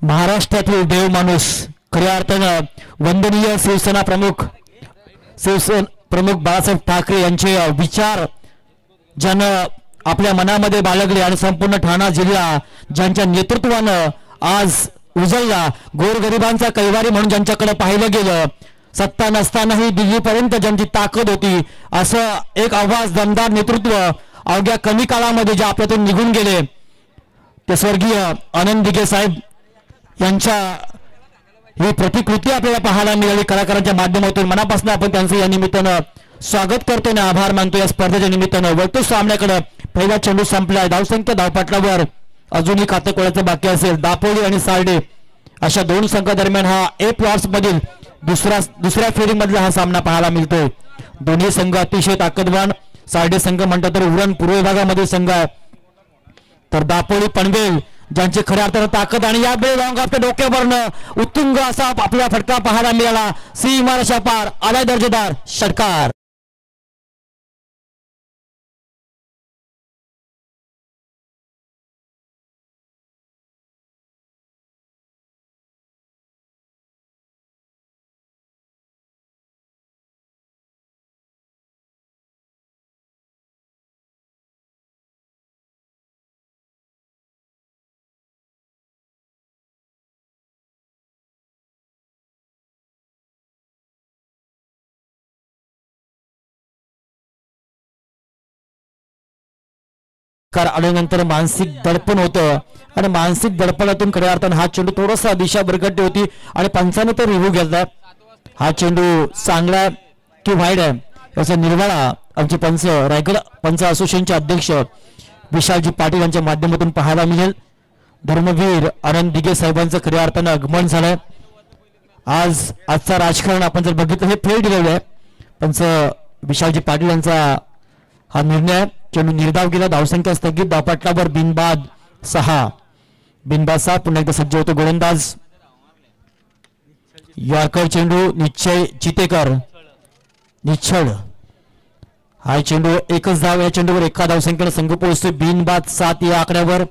महाराष्ट्रातील देव माणूस खऱ्या अर्थानं वंदनीय शिवसेना प्रमुख बाळासाहेब ठाकरे यांचे विचार ज्यानं आपल्या मनामध्ये बाळगले आणि संपूर्ण ठाणा जिल्हा ज्यांच्या नेतृत्वानं आज उजळला, गोरगरिबांचा कैवारी म्हणून ज्यांच्याकडे पाहिलं गेलं, सत्ता नसतानाही दिल्लीपर्यंत ज्यांची ताकद होती, असं एक आवाज दमदार नेतृत्व अवघ्या कमी काळामध्ये जे आपल्यातून निघून गेले ते स्वर्गीय आनंद दिघे साहेब यांच्या ही प्रतिकृती आपल्याला पाहायला मिळाली. कलाकारांच्या माध्यमातून मनापासून आपण त्यांचं या निमित्तानं स्वागत करतो आणि आभार मानतो. या स्पर्धेच्या निमित्तानं वळतो सामन्याकडे. पहिला चेंडू संपलाय. धावसंख्या धावपटलावर अजूनही खातं खोलायचं बाकी असेल. दापोली आणि सार्डे अशा दोन संघादरम्यान हा ए प्लॉट्स मधील दुसऱ्या फेरीमधला हा सामना पाहायला मिळतोय. दोन्ही संघ अतिशय ताकदवान. सार्डे संघ म्हणतात तर उरण पूर्व विभागामध्ये संघ आहे, तर दापोली पनवेल ज्यांची खऱ्या अर्थानं ताकद आणि या बेल आपल्या डोक्यावरनं उत्तुंग असा आपला फटका पाहायला मिळाला. सीमारेषा पार आलाय दर्जेदार षटकार. आल्यानंतर मानसिक दडपण होतं आणि मानसिक दडपणातून खऱ्या अर्थानं हा चेंडू थोडासा दिशा भरकटली होती आणि पंचाने तर रिव्ह्यू घेतला. हा चेंडू चांगला की वाईट आहे याचा निर्वाळा आमचे पंच रायगड पंच असोसिएशनचे अध्यक्ष विशालजी पाटील यांच्या माध्यमातून पाहायला मिळेल. धर्मवीर आनंद दिघे साहेबांचं खऱ्या अर्थानं आगमन झालंय. आजचा राजकारण आपण जर बघितलं हे फेल दिलेलं आहे. पंच विशालजी पाटील यांचा हा निर्णय. चेंडू निर्धाव गेला. धावसंख्या स्थगित. धावपटलावर बिनबाद 6. बिनबाद 6. पुन्हा एकदा सज्ज होतो गोलंदाज. यॉर्कर चेंडू निश्चय चितेकर निश्चळ. हा चेंडू एकच धाव. या चेंडूवर एका धावसंख्येने संघ पोहोचतोय. बिनबाद 7 या आकड्यावर.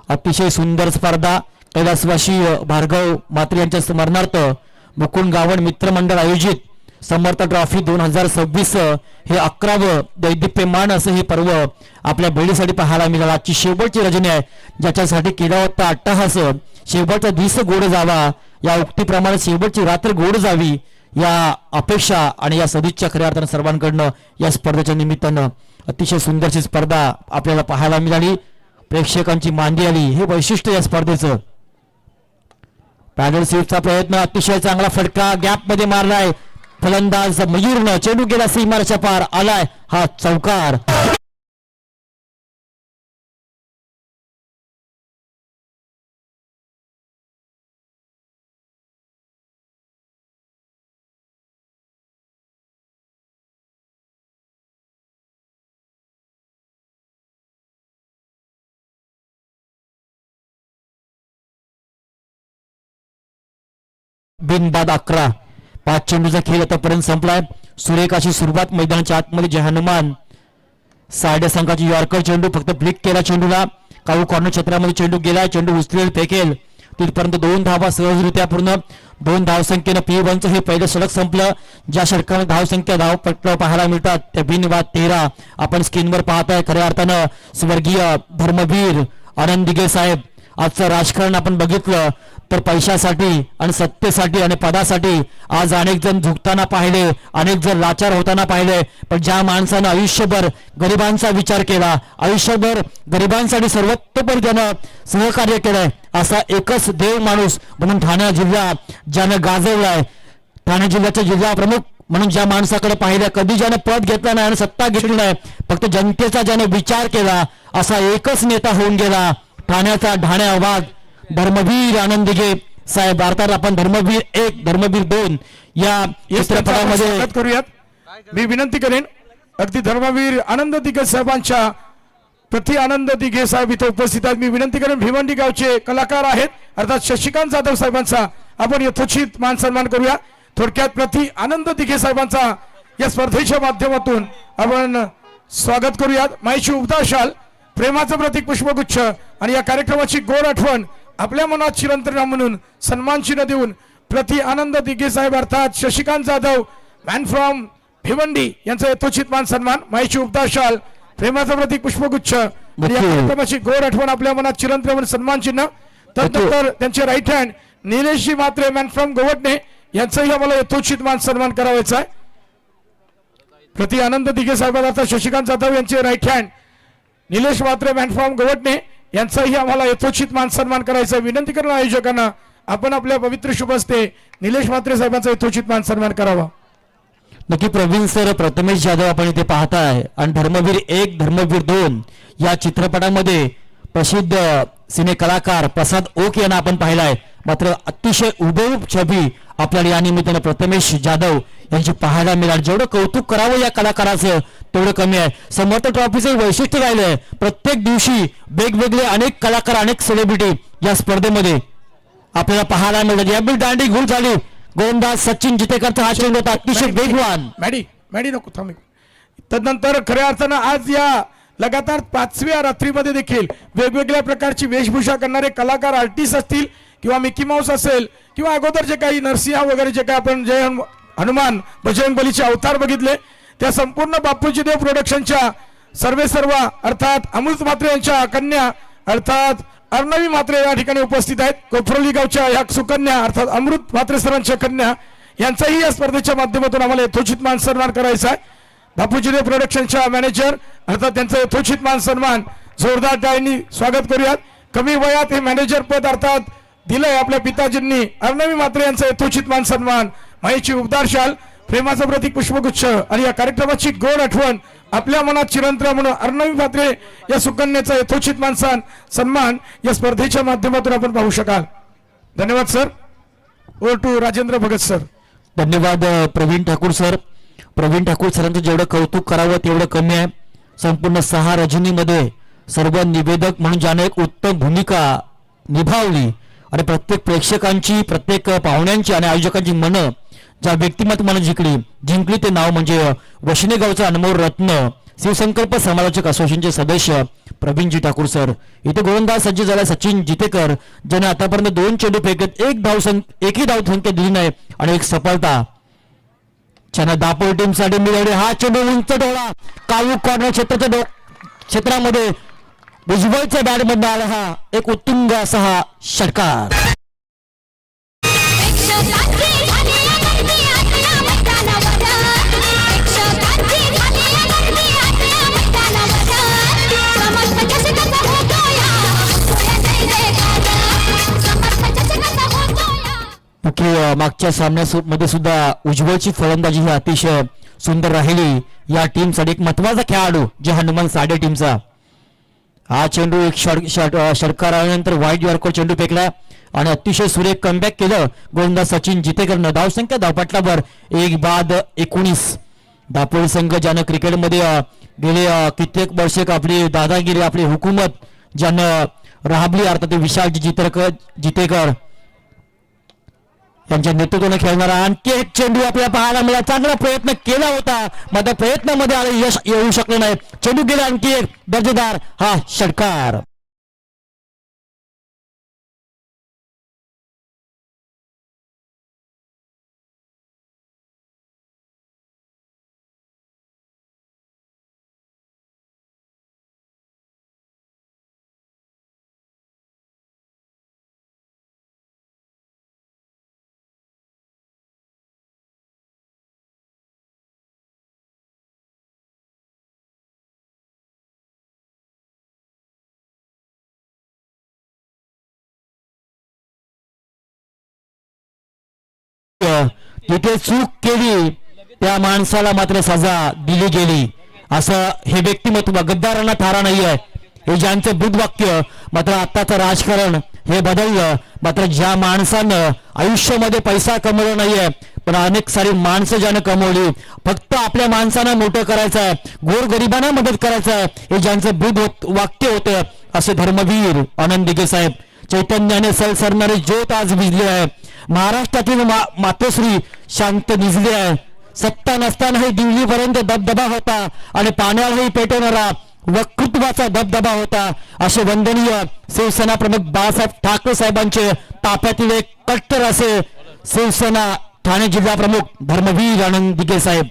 अतिशय सुंदर स्पर्धा. कैलासवासी भार्गव मात्रे यांच्या स्मरणार्थ मुकुंद गावण मित्रमंडळ आयोजित समर्थ ट्रॉफी 2026 हे 11वं दैदिप्यमान असं हे पर्व आपल्या बेडीसाठी पाहायला मिळालं. आजची शेवटची रजनी आहे ज्याच्यासाठी केला होता अट्टहास. शेवटचा दिवस गोड जावा या उक्तीप्रमाणे शेवटची रात्र गोड जावी या अपेक्षा आणि या सदिच्छा खऱ्या अर्थानं सर्वांकडनं या स्पर्धेच्या निमित्तानं अतिशय सुंदरशी स्पर्धा आपल्याला पाहायला मिळाली. प्रेक्षकांची मांदी आली हे वैशिष्ट्य या स्पर्धेचं. पॅडल सेफचा प्रयत्न. अतिशय चांगला फटका गॅप मध्ये मारलाय फलंदाज मयूरनं. चेंडू गेला सीमारेषा पार. आलाय हा चौकार. बिनबाद 11. 5 चेंडूचा खेळ आतापर्यंत संपलाय. सुरेख अशी सुरुवात मैदानाच्या आतमध्ये जे हनुमान साडे संघाची यॉर्कर चेंडू फक्त ब्लिक केला चेंडूला. काऊ कॉर्नर क्षेत्रामध्ये चेंडू गेला. चेंडू उचलेल फेकेल तिथपर्यंत 2 धावा सहजरित्या पूर्ण. 2 धावसंख्येनं P1चं हे पहिलं षटक संपलं. ज्या षटकामध्ये धावसंख्या धावपटलं पाहायला मिळतात त्या बिनबाद 13 आपण स्क्रीनवर पाहताय. खऱ्या अर्थानं स्वर्गीय धर्मवीर आनंद दिघे साहेब आजचं राजकारण आपण बघितलं तर पैशासाठी आणि सत्तेसाठी आणि पदासाठी आज अनेक जण झुकताना पाहिले, अनेक जण लाचार होताना पाहिले. पण ज्या माणसानं आयुष्यभर गरिबांचा विचार केला, आयुष्यभर गरिबांसाठी सर्वतोपरी त्यानं सहकार्य केलंय असा एकच देव माणूस म्हणून ठाणे जिल्हा ज्यानं गाजवलाय. ठाणे जिल्ह्याचा जिल्हा प्रमुख म्हणून ज्या माणसाकडे पाहिलं, कधी ज्यानं पद घेतलं नाही आणि सत्ता घेतली नाही, फक्त जनतेचा ज्याने विचार केला असा एकच नेता होऊन गेला ठाण्याचा ढाण्या वाघ धर्मवीर आनंद दिघे साहेब. अर्थात आपण धर्मवीर 1 धर्मवीर 2 या चित्रपटामध्ये करूयात. मी विनंती करेन अगदी धर्मवीर आनंद दिघे साहेबांच्या प्रति आनंद दिघे साहेब इथे उपस्थित आहेत. मी विनंती करेन भिवंडी गावचे कलाकार आहेत अर्थात शशिकांत जाधव साहेबांचा आपण यथोचित मान सन्मान करूया. थोडक्यात प्रति आनंद दिघे साहेबांचा या स्पर्धेच्या माध्यमातून आपण स्वागत करूयात. माईची उबदार शाल, प्रेमाचं प्रतीक पुष्पगुच्छ आणि या कार्यक्रमाची गोड आठवण आपल्या मनात चिरंतन म्हणून सन्मान चिन्ह देऊन प्रति आनंद दिघे साहेब अर्थात शशिकांत जाधव मॅन फ्रॉम भिवंडी यांचा यथोचित मान सन्मान माहिती उपदार शाल प्रेमाचं प्रतीक पुष्पगुच्छ आणि या कार्यक्रमाची गोड आठवण आपल्या मनात चिरंतन म्हणून सन्मान चिन्ह. त्यानंतर त्यांचे right hand Nileshji Mhatre man from Govatne यांचाही आम्हाला यथोचित मान सन्मान करावायचा आहे. प्रति आनंद दिघे साहेब अर्थात शशिकांत जाधव यांचे right hand Nilesh Mhatre man from Govatne यांचाही आम्हाला यथोचित मान सन्मान करायचा. विनंती करणं आयोजकांना आपण आपल्या पवित्र शुभ हस्ते निलेश म्हात्रे साहेबांचा यथोचित मान सन्मान करावा. नक्की प्रवीण सर, प्रथमेश जाधव आपण इथे पाहताय आणि धर्मवीर 1 धर्मवीर 2 या चित्रपटामध्ये प्रसिद्ध सिने कलाकार प्रसाद ओक यांना आपण पाहिलाय. मात्र अतिशय हुबेहूब छबी आपल्याला या निमित्तानं प्रथमेश जाधव यांची पाहायला मिळाली. जेवढं कौतुक करावं या कलाकाराचं तेवढं कमी आहे. समर्थ ट्रॉफीचं वैशिष्ट्य राहिलंय, प्रत्येक दिवशी वेगवेगळे अनेक कलाकार अनेक सेलिब्रिटी या स्पर्धेमध्ये आपल्याला पाहायला मिळतात. याबी दांडी गुल झाली. गोलंदाज सचिन जितेकरचा हा चेंडू होता अतिशय वेगवान. मॅडी नको थांब. तदनंतर खऱ्या अर्थानं आज या लगातार 5व्या रात्रीमध्ये देखील वेगवेगळ्या प्रकारची वेशभूषा करणारे कलाकार आर्टिस्ट असतील किंवा मिकी माऊस असेल किंवा अगोदर जे काही नरसिंहा वगैरे जे काही आपण जय हनुमान बजरंग बलीचे अवतार बघितले त्या संपूर्ण बापूजी देव प्रोडक्शनच्या सर्व अर्थात अमृत म्हात्रे यांच्या कन्या अर्थात अर्णवी म्हात्रे या ठिकाणी उपस्थित आहेत. कोपरोली गावच्या या सुकन्या अर्थात अमृत म्हात्रे सरांच्या कन्या यांचाही या स्पर्धेच्या माध्यमातून आम्हाला यथोचित मान सन्मान करायचा आहे. बापूजी देव प्रोडक्शनच्या मॅनेजर अर्थात त्यांचं यथोचित मान सन्मान जोरदार टाळ्यांनी स्वागत करूयात. कमी वयात हे मॅनेजर पद अर्थात दिलंय आपल्या पिताजींनी. अर्णवी म्हात्रे यांचा यथोचित मान सन्मान माहिती उपदार शाल प्रेमाचं प्रतीक पुष्पगुच्छ आणि या कार्यक्रमाची गोड आठवण आपल्या मनात चिरंतन म्हणून अर्णवी म्हात्रे या सुकन्याचा यथोचित मान सन्मान या स्पर्धेच्या माध्यमातून आपण पाहू शकाल. धन्यवाद sir. Over to Rajendra Bhagat sir. धन्यवाद प्रवीण ठाकूर सर. प्रवीण ठाकूर सरांचं जेवढं कौतुक करावं तेवढं कमी आहे. संपूर्ण 6 रजनीमध्ये सर्व निवेदक म्हणून ज्याने एक उत्तम भूमिका निभावली आणि प्रत्येक प्रेक्षकांची प्रत्येक पाहुण्यांची आणि आयोजकांची मनं ज्या व्यक्तिमत्वाने जिंकली ते नाव म्हणजे वशिने गावचा अनमोल रत्न शिवसंकल्प समालोचक असोसिएशनचे सदस्य प्रवीणजी ठाकूर सर. इथे गोलंदाज सज्ज झाला सचिन जितेकर ज्याने आतापर्यंत 2 चेंडू फेकत एकही धाव संख्या दिली नाही आणि एक सफलता त्यांना दापोली टीम साठी मिळवली. हा चेंडू उंच डोळा काळू कॉर्नर क्षेत्रामध्ये उजवळच्या बॅटमधून आला हा एक उत्तुंग असा हा षटकार. मागच्या सामन्यामध्ये सुद्धा उज्ज्वलची फलंदाजी ही अतिशय सुंदर राहिली. या टीमसाठी एक महत्वाचा खेळाडू जे हनुमान साडे टीमचा हा चेंडू एक षटकार आल्यानंतर वाईट यॉर्कर चेंडू फेकला आणि अतिशय सुरेख कमबॅक केलं गोलंदाज सचिन जितेकरनं. धावसंख्या धावपटलावर 1/19. दापोली संघ ज्यानं क्रिकेटमध्ये गेले कित्येक वर्षे आपली दादागिरी आपली हुकूमत ज्यानं राबली अर्थात विशाल जितेकर त्यांच्या नेतृत्वाने खेळणारा आणखी एक चेंडू आपल्याला पाहायला मिळाला. चांगला प्रयत्न केला होता मात्र प्रयत्नामध्ये आले यश येऊ शकलं नाही. चेंडू गेला आणखी एक दर्जेदार हा षटकार. जिथे चूक केली त्या माणसाला मात्र सजा दिली गेली असं हे व्यक्तिमत्व गद्दारांना थारा नाही आहे. हे ज्यांचं बुद्धवाक्य मात्र आताचं राजकारण हे बदललं. मात्र ज्या माणसानं आयुष्यामध्ये पैसा कमवला नाहीये पण अनेक सारी माणसं ज्यानं कमवली फक्त आपल्या माणसांना मोठं करायचं आहे गोरगरिबांना मदत करायचं आहे हे ज्यांचं बुद्ध वाक्य होतं असे धर्मवीर आनंद दिघे साहेब चैतन्याने सलसरणारी ज्योत आज विझली आहे. महाराष्ट्रातील मातोश्री शांत निजली आहे. सत्ता नसतानाही दिल्लीपर्यंत दबदबा होता आणि पाण्यालाही पेटवणारा वक्तृत्वाचा दबदबा होता. असे वंदनीय शिवसेना प्रमुख बाळासाहेब ठाकरे साहेबांचे ताफ्यातील एक कट्टर असे शिवसेना ठाणे जिल्हा प्रमुख धर्मवीर आनंद दिघे साहेब.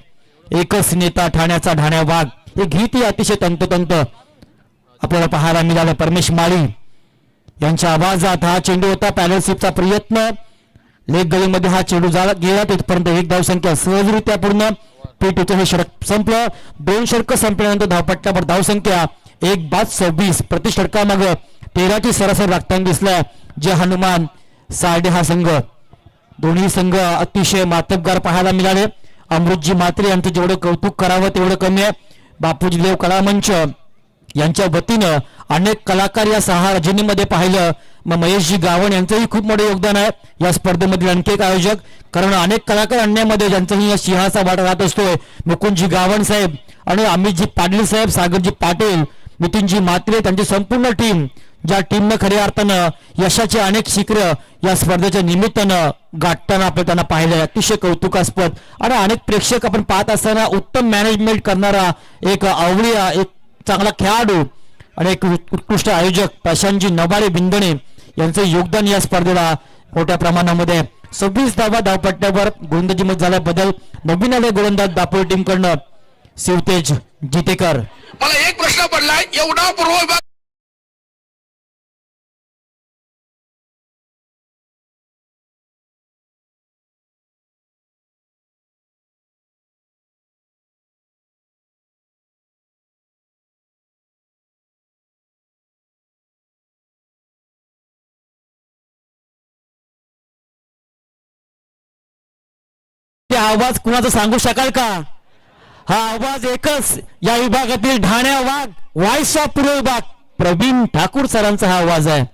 एकच नेता ठाण्याचा ढाण्या वाघ हे गीत अतिशय तंतोतंत आपल्याला पाहायला मिळालं. परमेश माळी यांच्या आवाजात हा चेंडू होता. पॅलरशिपचा प्रयत्न लेग गलीमध्ये हा चेंडू गेला तिथपर्यंत एक धावसंख्या सहजरित्या पूर्ण. P2 हे षटक संपलं. 2 षटक संपल्यानंतर धावपट्ट्यावर धावसंख्या 1:26. प्रति षटकामाग 13ची सरासरी राखताना दिसलाय जे हनुमान सायडे हा संघ. दोन्ही संघ अतिशय मातबगार पाहायला मिळाले. अमृतजी म्हात्रे यांचं जेवढं कौतुक करावं तेवढं कमी आहे. बापूजी देव कला मंच यांच्या वतीनं अनेक कलाकार या 6 रजनीमध्ये पाहिलं. मग महेशजी गावण यांचंही खूप मोठं योगदान आहे या स्पर्धेमधील आणखी एक आयोजक. कारण अनेक कलाकार आणण्यामध्ये ज्यांचाही या सिंहाचा वाटा राहत असतोय. मुकुंदजी गावण साहेब आणि अमितजी पाटील साहेब, सागरजी पाटील, नितीनजी म्हात्रे त्यांची संपूर्ण टीम, ज्या टीमनं खऱ्या अर्थानं यशाचे अनेक शिखरं या स्पर्धेच्या निमित्तानं गाठताना आपण त्यांना पाहिलं. अतिशय कौतुकास्पद आणि अनेक प्रेक्षक आपण पाहत असताना उत्तम मॅनेजमेंट करणारा एक आवळीया, एक चांगला खेळाडू आणि एक उत्कृष्ट आयोजक प्रशांतजी नवाळे बिंदणे यांचं योगदान या स्पर्धेला मोठ्या प्रमाणामध्ये. 26 धावा धावपट्ट्यावर गोलंदाजीमध्ये झाला बदल. नवीन आले गोलंदाज दापोली टीम कडनं शिवतेज जितेकर. मला एक प्रश्न पडलाय, एवढा पूर्व विभाग ते आवाज कुणाचा सांगू शकाल का? हा आवाज एकच या विभागातील ढाण्या वाघ वायसा पूर्व विभाग प्रवीण ठाकूर सरांचा हा आवाज आहे.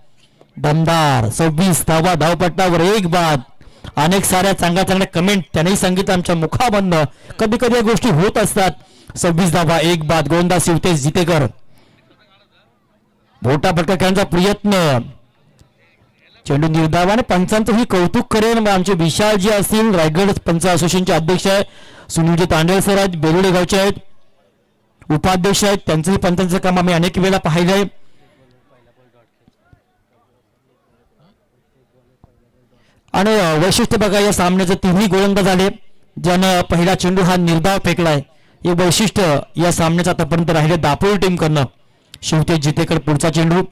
दमदार 26 धावा धावपट्टावर 1 बाद. अनेक साऱ्या चांगल्या चांगल्या कमेंट त्यांनी सांगितलं आमच्या मुखाबंद. कधी कधी या गोष्टी होत असतात. 26 धावा 1 बाद. गोलंदाज शिवतेज जितेकर. मोठा फटका खेळण्याचा प्रयत्न. चेंडू निर्धावाने पंचांचंही कौतुक करेन. आमचे विशालजी असतील, रायगड पंच असोसिएशनचे अध्यक्ष आहेत, सुनीलजी तांडेल सर आहेत, बेलोडे गावचे आहेत, उपाध्यक्ष आहेत, त्यांचंही पंचांचं काम आम्ही अनेक वेळा पाहिलंय. आणि वैशिष्ट्य बघा या सामन्याचे 3ही गोलंदाज आले ज्यानं पहिला चेंडू हा निर्धाव फेकलाय. हे वैशिष्ट्य या सामन्याचं आतापर्यंत राहिले दापोली टीम कडनं. शिवतेज जितेकर पुढचा चेंडू.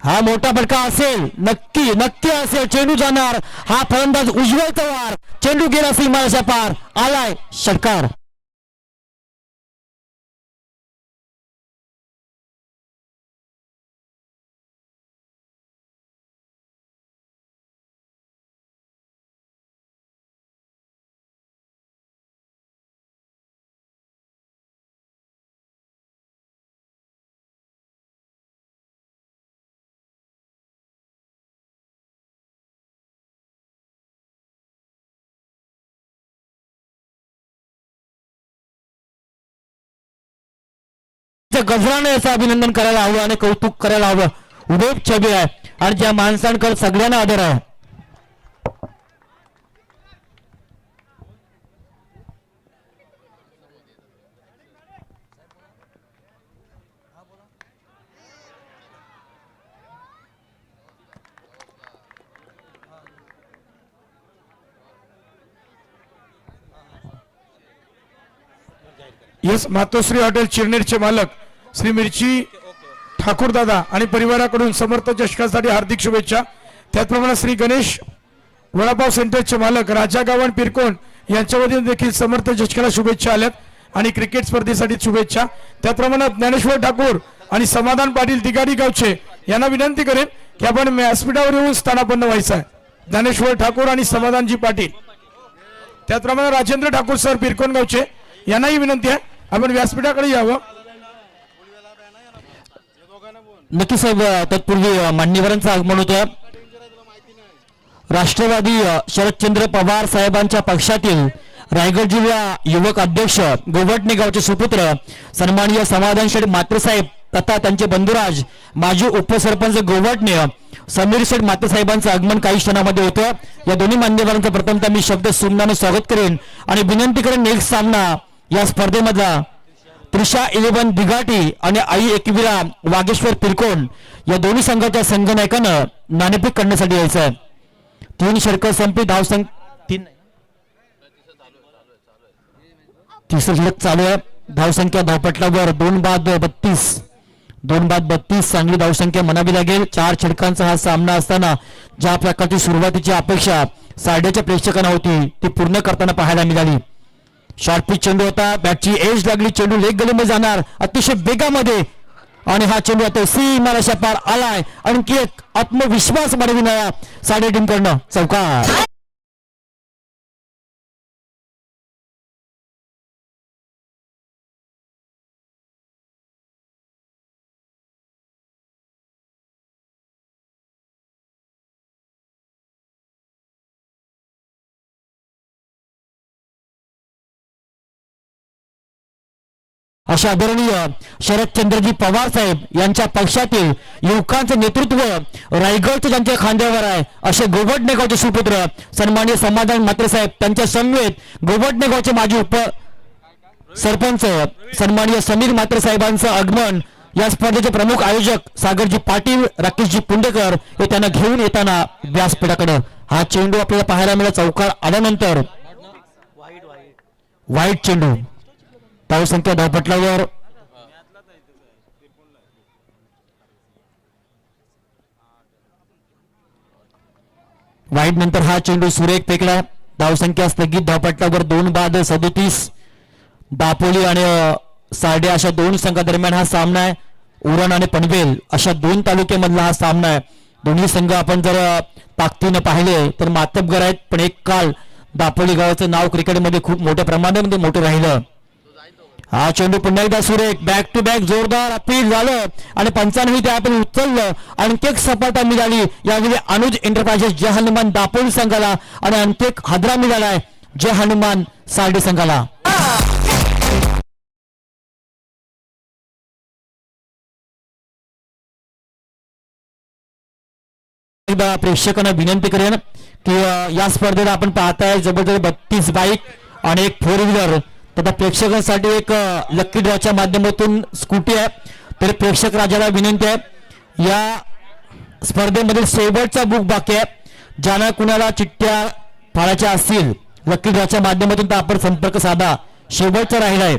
हा मोठा फटका असेल, नक्की नक्की असेल. चेंडू जाणार. हा फलंदाज उज्ज्वल तवार. चेंडू गेला सीमारेषा पार. आलाय षटकार. गजराने याचं अभिनंदन करायला हवं आणि कौतुक करायला हवं. उभेप छबी आहे आणि ज्या माणसांकडे सगळ्यांना आदर आहे. यस, मातोश्री हॉटेल चिरनेरचे मालक श्री मिरची ठाकूर दादा आणि परिवाराकडून समर्थ चषकासाठी हार्दिक शुभेच्छा. त्याचप्रमाणे श्री गणेश वडापाव सेंटरचे मालक राजा गावण पिरकोण यांच्या वतीने देखील समर्थ चषकाला शुभेच्छा आल्यात आणि क्रिकेट स्पर्धेसाठी शुभेच्छा. त्याचप्रमाणे ज्ञानेश्वर ठाकूर आणि समाधान पाटील तिगाडी गावचे यांना विनंती करेन की आपण व्यासपीठावर येऊन स्थानापन्न व्हायचं आहे. ज्ञानेश्वर ठाकूर आणि समाधानजी पाटील. त्याचप्रमाणे राजेंद्र ठाकूर सर पिरकोण गावचे यांनाही विनंती आहे आपण व्यासपीठाकडे यावं. नक्की साहेब. तत्पूर्वी मान्यवरांचं आगमन होतं. राष्ट्रवादी शरदचंद्र पवार साहेबांच्या पक्षातील रायगड जिल्हा युवक अध्यक्ष गोवटणे गावचे सुपुत्र सन्माननीय समाधान शेठ म्हात्रे साहेब तथा त्यांचे बंधुराज माजी उपसरपंच गोवटणे समीर शेठ म्हात्रे साहेबांचं आगमन काही क्षणामध्ये होतं. या दोन्ही मान्यवरांचं प्रथमतः मी शब्द सुमनानं स्वागत करेन आणि विनंती करेन नेक्स्ट सामना या स्पर्धेमधला त्रिशा 11 दिघाटी आणि आई एकविरा वागेश्वर तिरकोण या दोन्ही संघाच्या संघनायकानं नाणेफेक करण्यासाठी यायचं आहे. 3 षटकं संपली. तिसरं षटक चालू आहे. धावसंख्या धावपटलावर 2 बाद 32 चांगली धावसंख्या म्हणावी लागेल. 4 षटकांचा हा सामना असताना ज्या प्रकारची सुरुवातीची अपेक्षा सायडेच्या प्रेक्षकांना होती ती पूर्ण करताना पाहायला मिळाली. शॉर्ट पिच चेंडू होता. बॅटची एज लागली. चेंडू लेग गलीमध्ये जाणार अतिशय वेगामध्ये आणि हा चेंडू आता सीमारेषा पार आलाय. आणखी एक आत्मविश्वास वाढविणारा सायडे टीमकडनं चौकार. अशा आदरणीय शरदचंद्रजी पवार साहेब यांच्या पक्षातील युवकांचं नेतृत्व रायगडचं ज्यांच्या खांद्यावर आहे असे गोवडनेगावचे सुपुत्र सन्माननीय समाधान म्हात्रे साहेब त्यांच्या समवेत गोवडनेगावचे माजी उप सरपंच सन्माननीय समीर म्हात्रे साहेबांचं आगमन या स्पर्धेचे प्रमुख आयोजक सागरजी पाटील राकेशजी पुंडेकर हे त्यांना घेऊन येताना व्यासपीठाकडे हा चेंडू आपल्याला पाहायला मिळाला. चौकार आल्यानंतर वाईट चेंडू. धावसंख्या धावपटलावर वाईट नंतर हा चेंडू सुरेख फेकला. धावसंख्या स्थगित धावपटलावर 2 बाद 37. दापोली आणि सार्डे अशा 2 संघादरम्यान हा सामना आहे. उरण आणि पनवेल अशा 2 तालुक्यामधला हा सामना आहे. दोन्ही संघ आपण जर ताकदीनं पाहिले तर मातब्बर आहेत, पण एक काल दापोली गावाचं नाव क्रिकेटमध्ये खूप मोठ्या प्रमाणामध्ये मोठं राहिलं. हा चेंडू पुन्हा एकदा सुरेख बॅक टू बॅक जोरदार अपील झालं आणि पंचांनी ते आपण उचललं. आणखी एक सफलता मिळाली यावेळी अनुज एंटरप्राइजेस जय हनुमान दापोली संघाला आणि आणखी एक हादरा मिळालाय जय हनुमान सार्डे संघाला. एकदा प्रेक्षकांना विनंती करेन की या स्पर्धेत आपण पाहताय जबरदस्त 32 बाईक आणि एक 4 व्हीलर तथा प्रेक्षकांसाठी एक लकी ड्रॉच्या माध्यमातून स्कूटी आहे. तर प्रेक्षक राजाला विनंती आहे या स्पर्धेमध्ये शेवटचा बुक बाकी आहे. ज्यांना कुणाला चिठ्ठ्या फाळायच्या असतील लकी ड्रॉच्या माध्यमातून तर आपण संपर्क साधा. शेवटचा राहिलाय.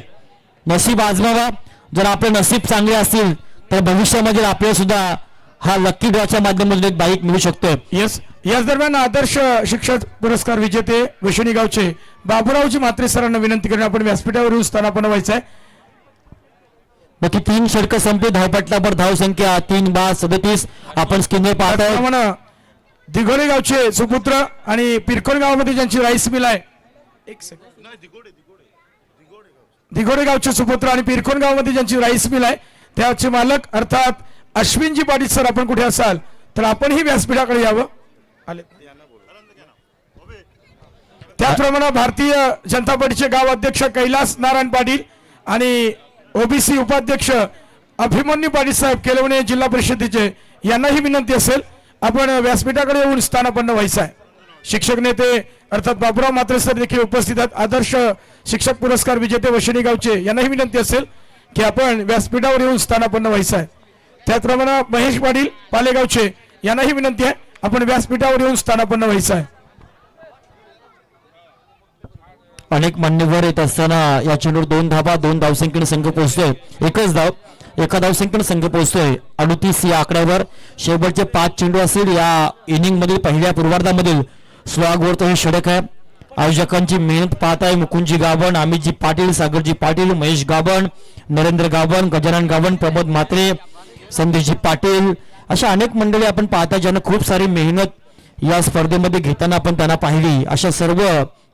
नशीब आजमावा. जर आपले नसीब चांगले असतील तर भविष्यामध्ये आपल्याला सुद्धा हा लकी ड्रॉच्या माध्यमातून एक बाईक मिळू शकते. याच दरम्यान आदर्श शिक्षक पुरस्कार विजेते वैशनी गावचे बाबूरावजी म्हात्रे सरांना विनंती करून आपण व्यासपीठावर येऊन स्थानापन्न व्हायचं आहे. बाकी 3 षटकं संपली. धावपटलावर धावसंख्या 3 बाद 37. आपण स्क्रीनवर पाहतोय दिघोडे गावचे सुपुत्र आणि पिरकोन गावामध्ये ज्यांची राईस मिल आहे. दिघोडे गावचे सुपुत्र आणि पिरकोन गावामध्ये ज्यांची राईस मिल आहे त्याचे मालक अर्थात अश्विनजी पाटील सर, आपण कुठे असाल तर आपणही व्यासपीठाकडे यावं. आले त्याचप्रमाणे भारतीय जनता पार्टीचे गाव अध्यक्ष कैलास नारायण पाटील आणि ओबीसी उपाध्यक्ष अभिमन्यू पाटील साहेब केलवणे जिल्हा परिषदेचे यांनाही विनंती असेल आपण व्यासपीठाकडे येऊन स्थानापन्न व्हायचं आहे. शिक्षक नेते अर्थात बाबूराव म्हात्रे सर देखील उपस्थित आहेत. आदर्श शिक्षक पुरस्कार विजेते वशिनी गावचे यांनाही विनंती असेल की आपण व्यासपीठावर येऊन स्थानापन्न व्हायचं आहे. त्याचप्रमाणे महेश पाटील पालेगावचे यांनाही विनंती आहे आपण व्यासपीठावर येऊन स्थानापन्न व्हायचं आहे. अनेक मान्यवर येत असताना या चेंडूवर 2 धावा 2 धावसंख्येने संघ पोहोचतोय. एकच धाव एका धावसंख्येने संघ पोहोचतोय 38 या आकड्यावर. शेवटचे 5 चेंडू असतील या इनिंग मधील पहिल्या पूर्वार्धामधील स्लॉगवर हे षटक आहे. आयोजकांची मेहनत पाहताय मुकुंदजी गावण, अमितजी पाटील, सागरजी पाटील, महेश गावण, नरेंद्र गावण, गजानन गावण, प्रमोद म्हात्रे, संदेशजी पाटील अशा अनेक मंडळी आपण पाहता ज्यांना खूप सारी मेहनत या स्पर्धेमध्ये घेताना आपण त्यांना पाहिली. अशा सर्व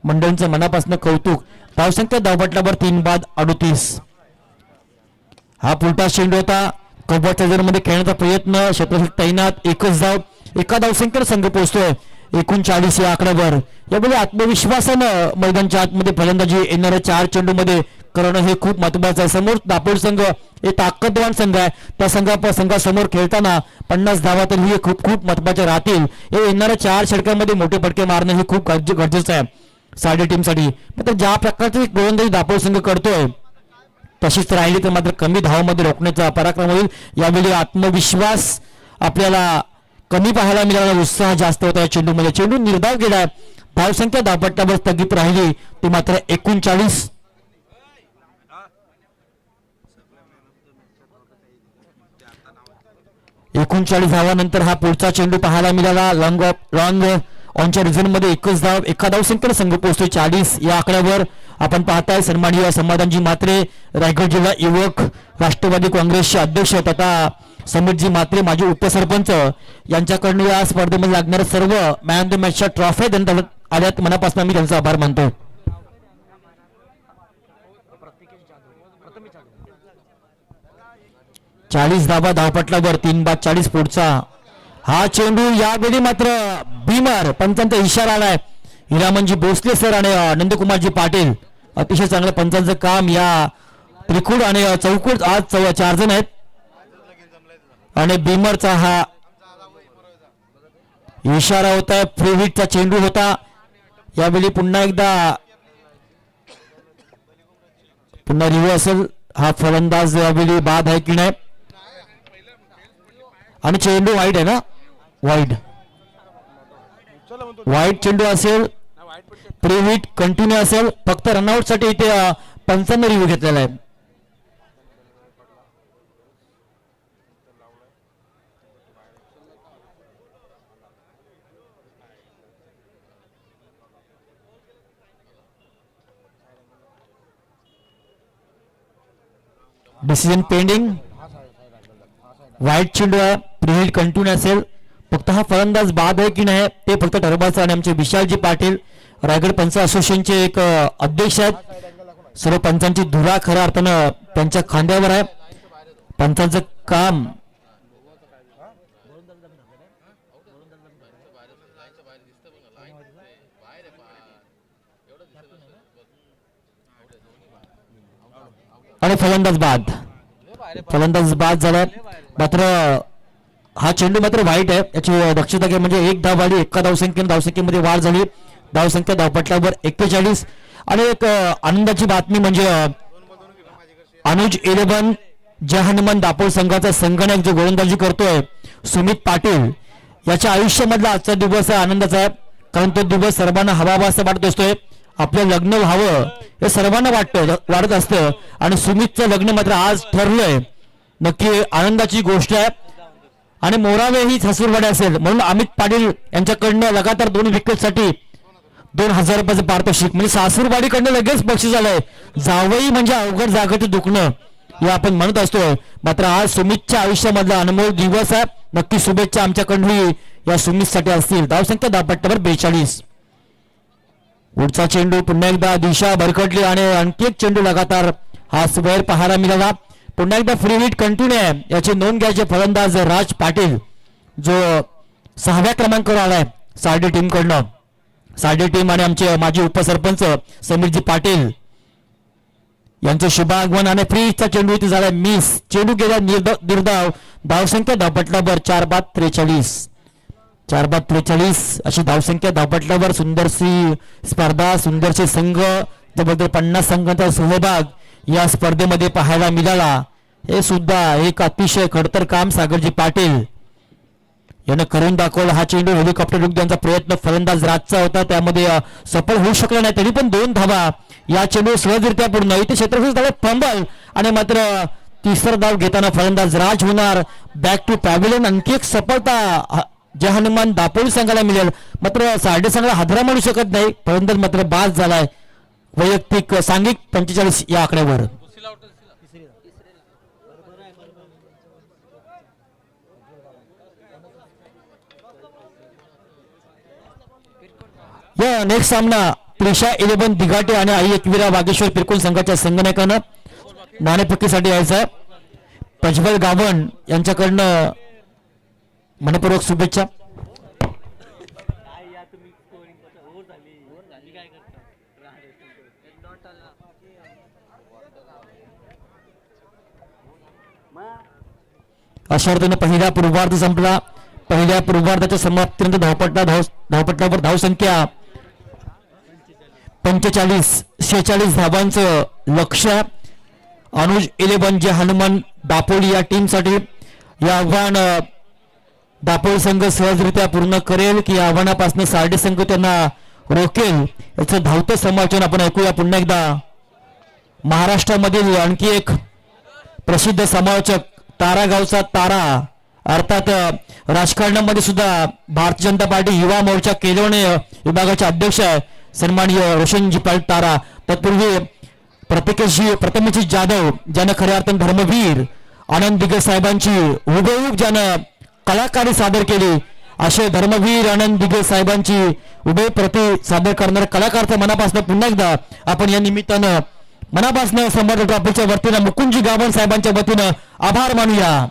मंडळींचं मनापासून कौतुक. धावसंख्या धावपटलावर 3 बाद 38. हा पुलटा चेंडू होता. कबड्डी मध्ये खेळण्याचा प्रयत्न क्षेत्ररक्षक तैनात. एकच धाव एका धावसंख्येने संघ पोहोचतोय 39 या आकड्यावर. यामध्ये आत्मविश्वासानं मैदानाच्या आतमध्ये फलंदाजी येणाऱ्या 4 चेंडू मध्ये करणं हे खूप महत्वाचं आहे. समोर दापोली संघ हे ताकदवान संघ आहे. त्या संघासमोर खेळताना 50 धावा तर हे खूप महत्वाच्या राहतील. हे येणाऱ्या 4 षटकांमध्ये मोठे फटके मारणं हे खूप गरजेचं आहे साडे टीमसाठी. मात्र ज्या प्रकारचे गोलंदाजी दापोली संघ करतोय तशीच राहिली तर मात्र कमी धावामध्ये रोखण्याचा पराक्रम होईल. यावेळी आत्मविश्वास आपल्याला कमी पाहायला मिळाला, उत्साह जास्त होता या चेंडूमध्ये. चेंडू निर्धाव गेला, धावसंख्या धावपट्ट्यावर स्थगित राहिली ती मात्र 39. धावानंतर हा पुढचा चेंडू पाहायला मिळाला. लॉंग ऑनच्या रिझन मध्ये एकच धाव, एका धावसंख्येने संघ पोहोचतो 40 या आकड्यावर. आपण पाहताय सन्माननीय समाधानजी म्हात्रे, रायगड जिल्हा युवक राष्ट्रवादी काँग्रेसचे अध्यक्ष तथा समीरजी म्हात्रे माजी उपसरपंच यांच्याकडून या स्पर्धेमध्ये लागणाऱ्या सर्व मॅन ऑफ द मॅचच्या ट्रॉफ्या देण्यात आल्यात. मनापासून मी त्यांचा आभार मानतो. धावा धावपटलावर 3/40 पुढचा हा चेंडू. यावेळी मात्र भीमर पंचांचा इशारा आलाय. हिरामनजी भोसले सर आणि नंदकुमारजी पाटील, अतिशय चांगलं पंचांचं काम. या त्रिकुड आणि चौकुड आज 4 जण आहेत आणि भीमरचा हा इशारा होता. फ्री हिटचा चेंडू होता. यावेळी पुन्हा एकदा रिव्ह्यू असेल. हा फलंदाज यावेळी बाद आहे की नाही, आणि चेंडू वाईट आहे ना, वाईट चेंडू असेल. प्री हिट कंटिन्यू असेल. फक्त रनआउट साठी इथे 55 रिव्ह्यू घेतलेला आहे. Decision pending. वाईट चेंडू आहे, प्रीहिट कंटिन्यू असेल. फक्त हा फलंदाज बाद आहे की नाही ते फक्त ठरवायचं. आणि आमचे विशालजी पाटील रायगड पंच असोसिएशनचे एक अध्यक्ष आहेत. सर्व पंचांची धुरा खऱ्या अर्थानं त्यांच्या खांद्यावर आहे. पंचांचं काम आणि फलंदाज बाद झाला. मात्र हा चेंडू मात्र वाईट आहे, याची दक्षता घ्या. म्हणजे एक धाव आली, एका धावसंख्येमध्ये वाढ झाली. धावसंख्या धावपटल्यावर 41. आणि एक आनंदाची बातमी म्हणजे अनुज 11 जय हनुमान दापोल संघाचा संघनायक जो गोलंदाजी करतोय सुमित पाटील, याच्या आयुष्यामधला आजचा दिवस आनंदाचा आहे. कारण तो दिवस सर्वांना हवा असं वाटत असतोय. आपलं लग्न व्हावं हे सर्वांना वाटत असतं, आणि सुमितचं लग्न मात्र आज ठरलंय. नक्की आनंदाची गोष्ट आहे. आणि मोरावे ही सासूरवाडी असेल म्हणून अमित पाटील यांच्याकडनं लगातार 2 विकेटसाठी 2000 रुपयाचं पारितोषिक. म्हणजे सासूरवाडीकडनं लगेच बक्षीस आलंय. जावई म्हणजे अवघड जागेचं दुखणं हे आपण म्हणत असतोय. मात्र आज सुमितच्या आयुष्यामधला अनमोल दिवस आहे. नक्की शुभेच्छा आमच्याकडून या सुमितसाठी असतील. धावसंख्या धावपट्ट्यावर 42. पुढचा चेंडू पुन्हा एकदा दिशा भरकटली आणि आणखी एक चेंडू लगातार हा स्क्वेअर पाहायला मिळाला. पुन्हा एकदा फ्री हिट कंटिन्यू आहे. याची नोंद घ्यायचे फलंदाज राज पाटील जो 6व्या क्रमांकावर आलाय सारडे टीम कडनं. सारडे टीम आणि आमचे माजी उपसरपंच समीरजी पाटील यांचं शुभागमन. आणि फ्री हिटचा चेंडू इथे झाला मिस. चेंडू गेला निर्धाव. धावसंख्या धावपटल्यावर 4/43. 4/43 अशी धावसंख्या धावपटल्यावर. सुंदरशी स्पर्धा, सुंदरसे संघ, जबरदस्त 50 संघांचा सहभाग या स्पर्धेमध्ये पाहायला मिळाला. हे सुद्धा एक अतिशय खडतर काम सागरजी पाटील यानं करून दाखवलं. हा चेंडू हेलिकॉप्टर लुक त्यांचा प्रयत्न फलंदाज राजचा होता, त्यामध्ये सफल होऊ शकला नाही. तरी पण 2 धावा. या चेंडू सहजरित्या पूर्ण. इथे क्षेत्रफळ झालं फंबल. आणि मात्र तिसरा धाव घेताना फलंदाज राज होणार. Back to pavilion. आणखी एक सफलता जय हनुमान दापोली संघाला मिळेल. मात्र सारडे संघाला हादरा म्हणू शकत नाही. फलंदाज मात्र बाद झालाय. वैयक्तिक सांघिक 45 या आकड्यावर. या नेक्स्ट सामना त्रिशा 11 दिघाटे आणि आई एकविरा वागेश्वर पिरकोन संघाच्या संघनायकानं नाणेफेकीसाठी यायचं आहे. प्रज्वल गावण यांच्याकडनं मनपूर्वक शुभेच्छा. अशा अर्थाने पहिला पूर्वार्ध संपला. पहिल्या पूर्वार्धाच्या समाप्तीनंतर धावपट्ट्यावर धावसंख्या 45-46 धावांचं लक्ष. अनुज 11 जे हनुमान दापोली या टीमसाठी हे आव्हान दापोली संघ सहजरित्या पूर्ण करेल की या आव्हानापासून सारडे संघ त्यांना रोखेल याचं धावतं समालोचन आपण ऐकूया पुन्हा एकदा. महाराष्ट्रामधील आणखी एक प्रसिद्ध समालोचक तारागावचा तारा अर्थात राजकारणामध्ये सुद्धा भारतीय जनता पार्टी युवा मोर्चा केलवणे विभागाचे अध्यक्ष आहे सन्माननीय रोशनजी पाटील तारा. तत्पूर्वी प्रथमेश जाधव ज्यानं खऱ्या अर्थानं धर्मवीर आनंद दिगे साहेबांची हुबेहूब ज्यानं कलाकारी सादर केली असे धर्मवीर आनंद दिगे साहेबांची उभे प्रति सादर करणारे कलाकारच्या मनापासून पुन्हा एकदा आपण या निमित्तानं मनापासून समर्थ ट्रॉफीच्या वतीनं मुकुंदजी गावण साहेबांच्या वतीनं आभार मानूया.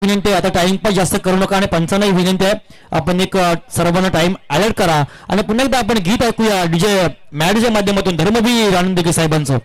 विनंती आहे आता टाइमपास जास्त करू नका आणि पंचांनाही विनंती आहे आपण एक सर्वांना टाइम अलर्ट करा आणि पुन्हा एकदा आपण गीत ऐकूया डीजे मॅडच्या माध्यमातून धर्मवीर आनंद दिगे साहेबांचं.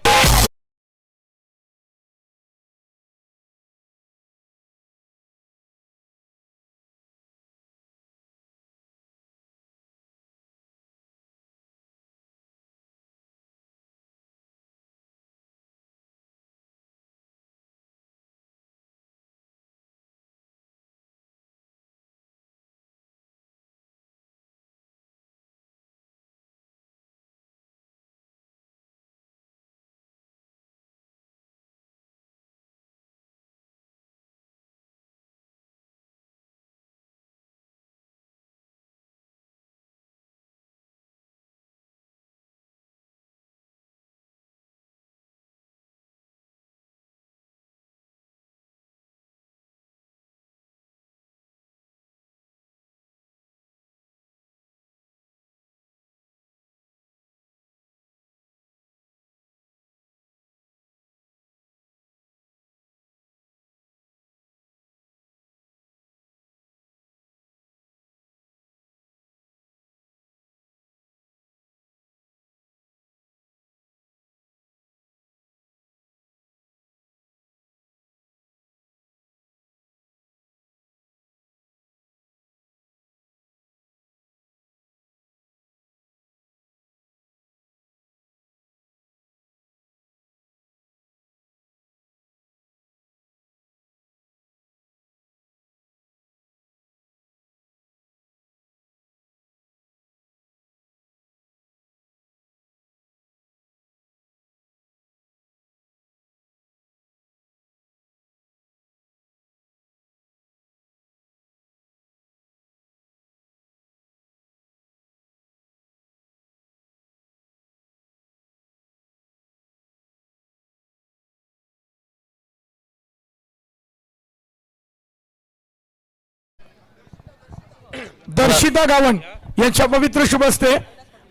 दर्शिता गावण यांच्या पवित्र शुभ हस्ते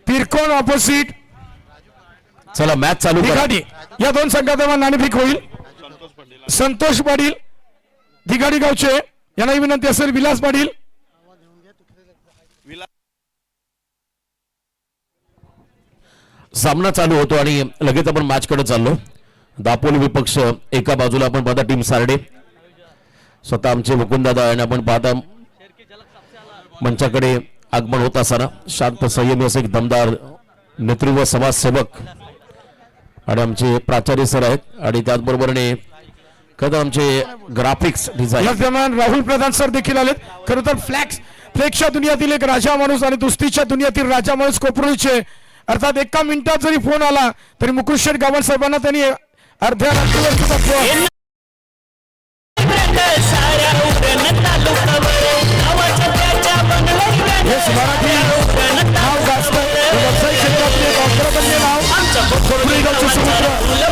पिरकोन ऑपोजिट चला मॅच चालू करा. दिघाडी या दोन संघादरम्यान नाणेफेक होईल. संतोष पाटील दिघाडी गावचे यांनाही विनंती असेल विलास पाटील सामना चालू होतो आणि लगेच आपण मॅच कडे चाललो. दापोली विपक्ष एका बाजूला आपण पाहता टीम सारडे स्वतः आमचे मुकुंददादा आणि आपण पाहता मंचाकडे आगमन होत असताना शांत संयमी असे एक दमदार नेतृत्व समाजसेवक आणि आमचे प्राचार्य सर आहेत आणि त्याचबरोबरने खरं आमचे ग्राफिक्स डिझाईन राहुल प्रधान सर देखील आलेत. खरं तर फ्लेक्सच्या दुनियातील एक राजा माणूस आणि दुस्तीच्या दुनियातील राजा माणूस कोपरूचे अर्थात एका मिनिटात जरी फोन आला तरी मुकुंद गावण साहेबांना त्यांनी अर्ध्या रात्रीवर साऱ्या हेच मराठी नाव गाजतं. व्यावसायिक क्षेत्रातील एक अग्रगण्य नाव कोपरी गावचे सुपुत्र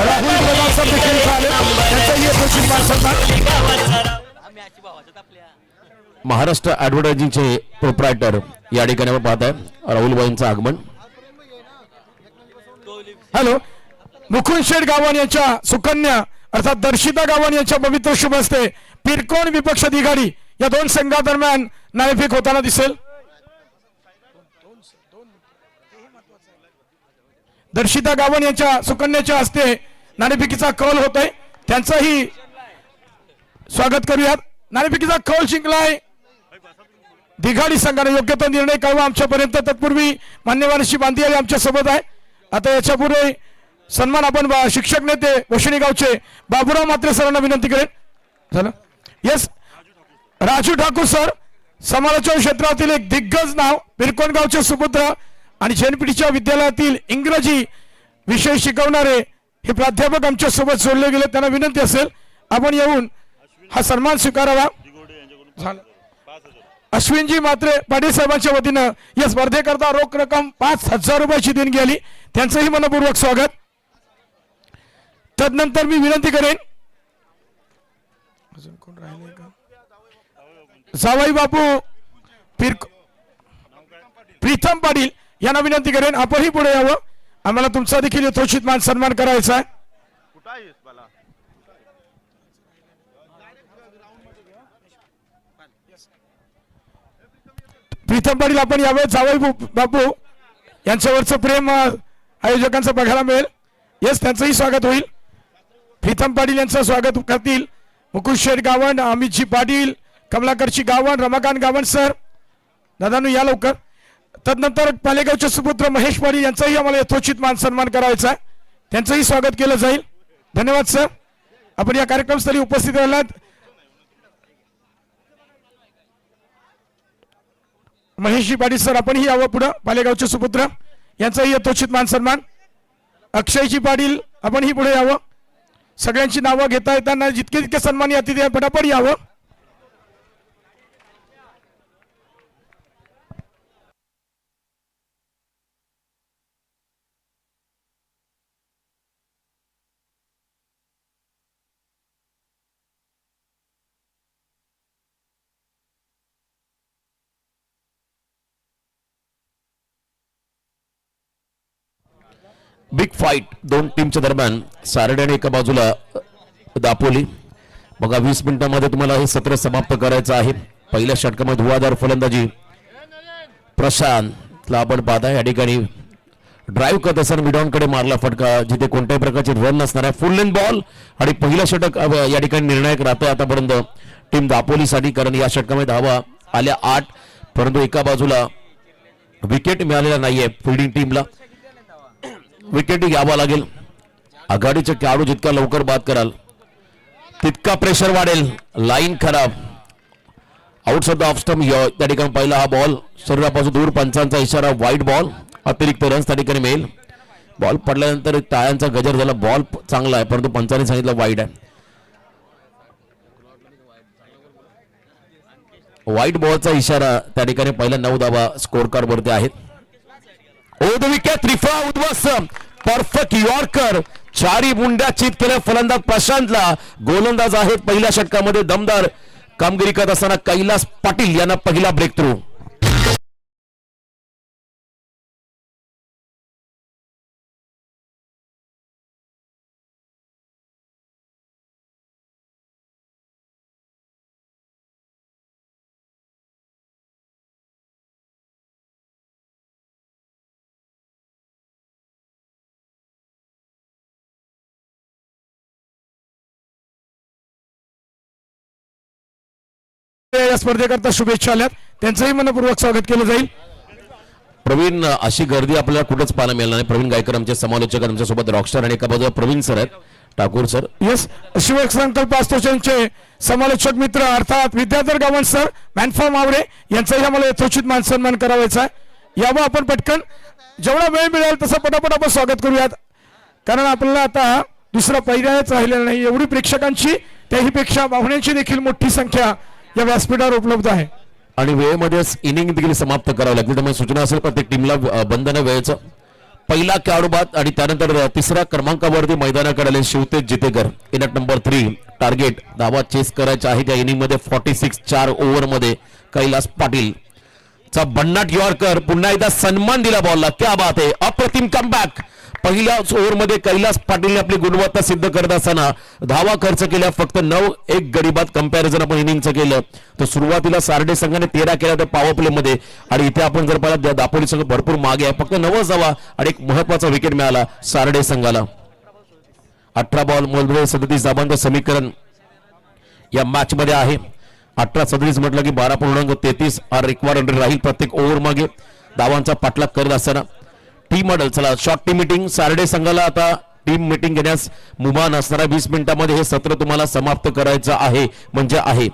राहुल प्रताप सर देखील झाले. त्यांचाही यथोचित मान सन्मान. महाराष्ट्र ऍडव्हर्टायझिंगचे प्रोप्रायटर या ठिकाणी आपण पाहत आहे राहुलबाईंचं आगमन. हॅलो, मुकुंद शेठ गावण यांच्या सुकन्या अर्थात दर्शिता गावण यांच्या पवित्र शुभ हस्ते पिरकोण विपक्ष दिघाडी या दोन संघादरम्यान नाणेफेक होताना दिसेल. दर्शिता गावण यांच्या सुकन्याच्या हस्ते नाणेफेकीचा कौल होत आहे. त्यांचंही स्वागत करूयात. नाणेफेकीचा कौल जिंकलाय दिघाडी संघाने. योग्य तो निर्णय कळवा आमच्यापर्यंत. तत्पूर्वी मान्यवरांशी बांधी आली आमच्या सोबत आहे. आता याच्यापुढे सन्मान आपण शिक्षक नेते वशिणी गावचे बाबूराव मात्रे सरांना विनंती करेन. झालं. येस, राजू ठाकूर सर समालोचन क्षेत्रातील एक दिग्गज नाव, पिरकोण गावचे सुपुत्र आणि जेएनपीटीच्या विद्यालयातील इंग्रजी विषय शिकवणारे हे प्राध्यापक आमच्या सोबत जोडले गेले. त्यांना विनंती असेल आपण येऊन हा सन्मान स्वीकारावा. झालं. अश्विनजी मात्रे पाटील साहेबांच्या वतीनं या स्पर्धेकरता रोख रक्कम 5,000 रुपयाची देणगी आली. त्यांचंही मनपूर्वक स्वागत. तदनंतर मी विनंती करेन अजून कोण राहिले का, जावाई बापू प्रीतम पाटील यांना विनंती करेन आपणही पुढे यावं. आम्हाला तुमचा देखील यथोचित मान सन्मान करायचा आहे. प्रीतम पाटील आपण यावेळेस जावई बापू यांच्यावरचं प्रेम आयोजकांचं बघायला मिळेल. येस, त्यांचंही स्वागत होईल. प्रीतम पाटील यांचं स्वागत करतील मुकुंद शेठ गावण, अमितजी पाटील, कमलाकरची गावण, रमाकांत गावण सर. दादांनो या लवकर. तदनंतर पालेगावचे सुपुत्र महेश पाटील यांचाही आम्हाला यथोचित मान सन्मान करायचा आहे. त्यांचंही स्वागत केलं जाईल. धन्यवाद सर, आपण या कार्यक्रमस्थळी उपस्थित राहिलात. महेशजी पाटील सर आपणही यावं पुढं. पालेगावचे सुपुत्र यांचाही यथोचित मान सन्मान. अक्षयजी पाटील आपणही पुढे यावं. सगळ्यांची नावं घेता येताना जितके जितके सन्मानी अतिथी पटापट यावं. बिग फाईट दोन टीमच्या दरम्यान सारडे आणि एका बाजूला दापोली. बघा 20 मिनिटांमध्ये तुम्हाला हे सत्र समाप्त करायचं आहे. पहिल्या षटकामध्ये धुवाधार फलंदाजी प्रशांतला आपण पाहता. या ठिकाणी ड्राईव्ह करत असताना मिडॉनकडे मारला फटका जिथे कोणत्याही प्रकारचे रन नसणार आहे. फुल लेंथ बॉल आणि पहिलं षटक या ठिकाणी निर्णायक राहतंय आतापर्यंत टीम दापोलीसाठी. कारण या षटकामध्ये धावा आल्या 8, परंतु एका बाजूला विकेट मिळालेला नाहीये फिल्डिंग टीमला. विकेट घ्यावा लागेल. आघाडीचे खेळाडू जितका लवकर बाद कराल तितका प्रेशर वाढेल. लाईन खराब. आउटसाइड द ऑफ स्टंप त्या ठिकाणी पहिला हा बॉल शरीरापासून दूर. पंचांचा इशारा वाईट बॉल. अतिरिक्त रन्स त्या ठिकाणी मिळेल. बॉल पडल्यानंतर टाळ्यांचा गजर झाला. बॉल चांगला आहे परंतु पंचांनी सांगितलं वाईट आहे. वाईट बॉलचा इशारा त्या ठिकाणी पहिल्या 9 धावा स्कोर कार्ड वरती आहेत. ओ द विकेट त्रिफळा उद्ध्वस्त. Perfect yorker. चारी मुंड्या चित केल्या फलंदाज प्रशांतला. गोलंदाज आहेत पहिल्या षटकामध्ये दमदार कामगिरी करत असताना कैलास पाटील यांना पहिला ब्रेक थ्रू. या स्पर्धेकरता शुभेच्छा आल्यात. त्यांचंही मनपूर्वक स्वागत केलं जाईल. प्रवीण, अशी गर्दी आपल्याला कुठेच पाहायला मिळणार नाही. प्रवीण गायकर आमचे समालोचक आमच्या सोबत रॉकस्टार आणि एका बाजूला प्रवीण सर आहेत ठाकूर सर. येस, शिवसंकल्प असोसिएशनचे समालोचक मित्र अर्थात विद्याधर गावण सर, मॅनफॉर्म आवरे यांचाही आम्हाला यथोचित मान सन्मान करावायचा आहे. यावं आपण पटकन जेवढा वेळ मिळेल तसं पटापट आपण स्वागत करूयात. कारण आपल्याला आता दुसरा पर्यायच राहिलेला नाही. एवढी प्रेक्षकांची त्याहीपेक्षा पाहुण्यांची देखील मोठी संख्या या व्यासपीठावर उपलब्ध आहे. आणि वेळेमध्येच इनिंग देखील समाप्त करावं लागली. त्यामुळे सूचना असेल प्रत्येक टीमला बंधन वेळेचं. पहिला खेळाडू बाद आणि त्यानंतर तिसऱ्या क्रमांकावरती मैदानाकडे आले Shivtej Jitekar in at number 3. Target धावा चेस करायचा आहे त्या इनिंग मध्ये 46. 4 ओव्हर मध्ये कैलास पाटील चा भन्नाट यॉर्कर. पुन्हा एकदा सन्मान दिला बॉलला. क्या बात आहे. अप्रतिम कमबॅक. पहिल्याच ओव्हरमध्ये कैलास पाटीलने आपली गुणवत्ता सिद्ध करत असताना धावा खर्च केल्या फक्त 9. एक गडीबाद कंपॅरिझन आपण इनिंगचं केलं तर सुरुवातीला सार्डे संघाने 13 केल्या तर पॉवर प्ले मध्ये आणि इथे आपण जर पाहिलं दापोली संघ भरपूर मागे आहे. फक्त 9 धावा आणि एक महत्वाचा विकेट मिळाला सार्डे संघाला. 18 बॉल मध्ये 37 धावांचं समीकरण या मॅच मध्ये आहे. 18-37 म्हटलं की 12.33 रिक्वायर्ड राहील प्रत्येक ओव्हर मागे धावांचा पाठलाग करत असताना. टीम मॉडेल चला शॉर्ट टीम मीटिंग. सार्डे संघाला आता टीम मीटिंग घेण्यास मुभान असणाऱ्या 20 मिनिटांमध्ये हे सत्र तुम्हाला समाप्त करायचं आहे म्हणजे आहे.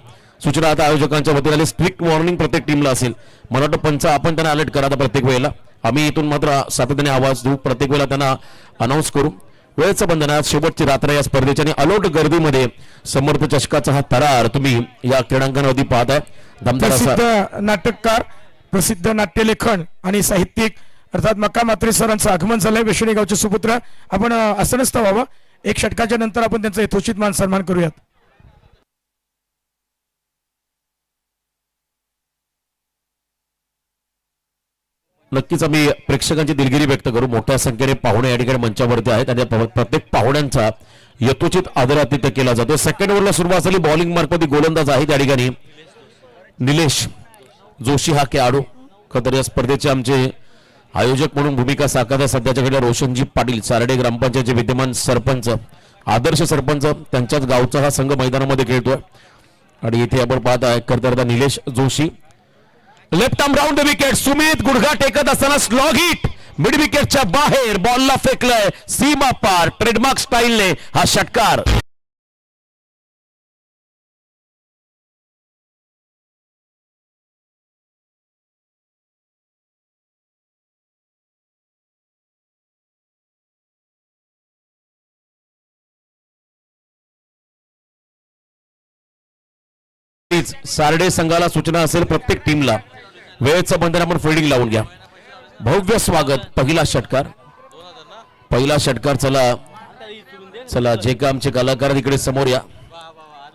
सूचना आता आयोजकांच्या वतीने स्ट्रिक्ट वॉर्निंग प्रत्येक टीमला असेल. मला वाटतं पंच आपण त्यांना अलर्ट करा प्रत्येक वेळेला. आम्ही इथून मात्र सातत्याने आवाज देऊ प्रत्येक वेळेला त्यांना अनाऊन्स करू. वेळेचं बंधनात शेवटची रात्र या स्पर्धेच्या आणि अलोट गर्दीमध्ये समर्थ चषकाचा हा थरार तुम्ही या क्रीडांगणावरती पाहताय. दमदार असा प्रसिद्ध नाटककार, प्रसिद्ध नाट्यलेखन आणि साहित्यिक अर्थात मक्का मात्रे सरांचं आगमन झालंय. वेशिणी गावचे सुपुत्र. आपण असं नसतं व्हावं. एक षटकाच्या नंतर आपण त्यांचा यथोचित मान सन्मान करूयात. नक्कीच आम्ही प्रेक्षकांची दिलगिरी व्यक्त करू. मोठ्या संख्येने पाहुणे या ठिकाणी मंचावरती आहेत आणि प्रत्येक पाहुण्यांचा यथोचित आदरातिथ्य केला जातो. सेकंड ओव्हरला सुरुवात झाली. बॉलिंग मार्फत गोलंदाज आहे त्या ठिकाणी निलेश जोशी हा खेळाडू. खतर या स्पर्धेचे आमचे आयोजक म्हणून भूमिका साकारतात सध्याच्या घडीला रोशनजी पाटील सारडे ग्रामपंचायतचे विद्यमान सरपंच, आदर्श सरपंच. त्यांच्याच गावचा हा संघ मैदानामध्ये खेळतोय आणि इथे आपण पाहत आहे खरतर Nilesh Joshi. Left arm round the wicket. Sumit गुडघा टेकत असताना स्लॉग हिट मिड विकेटच्या बाहेर बॉलला फेकलंय सीमा पार. ट्रेडमार्क स्टाईलने हा षटकार. सारडे संघाला सूचना असेल प्रत्येक टीमला वेळेचं बंधन आपण फिल्डिंग लावून घ्या. भव्य स्वागत. पहिला षटकार. पहिला षटकार. चला चला जे का आमचे कलाकार इकडे समोर या.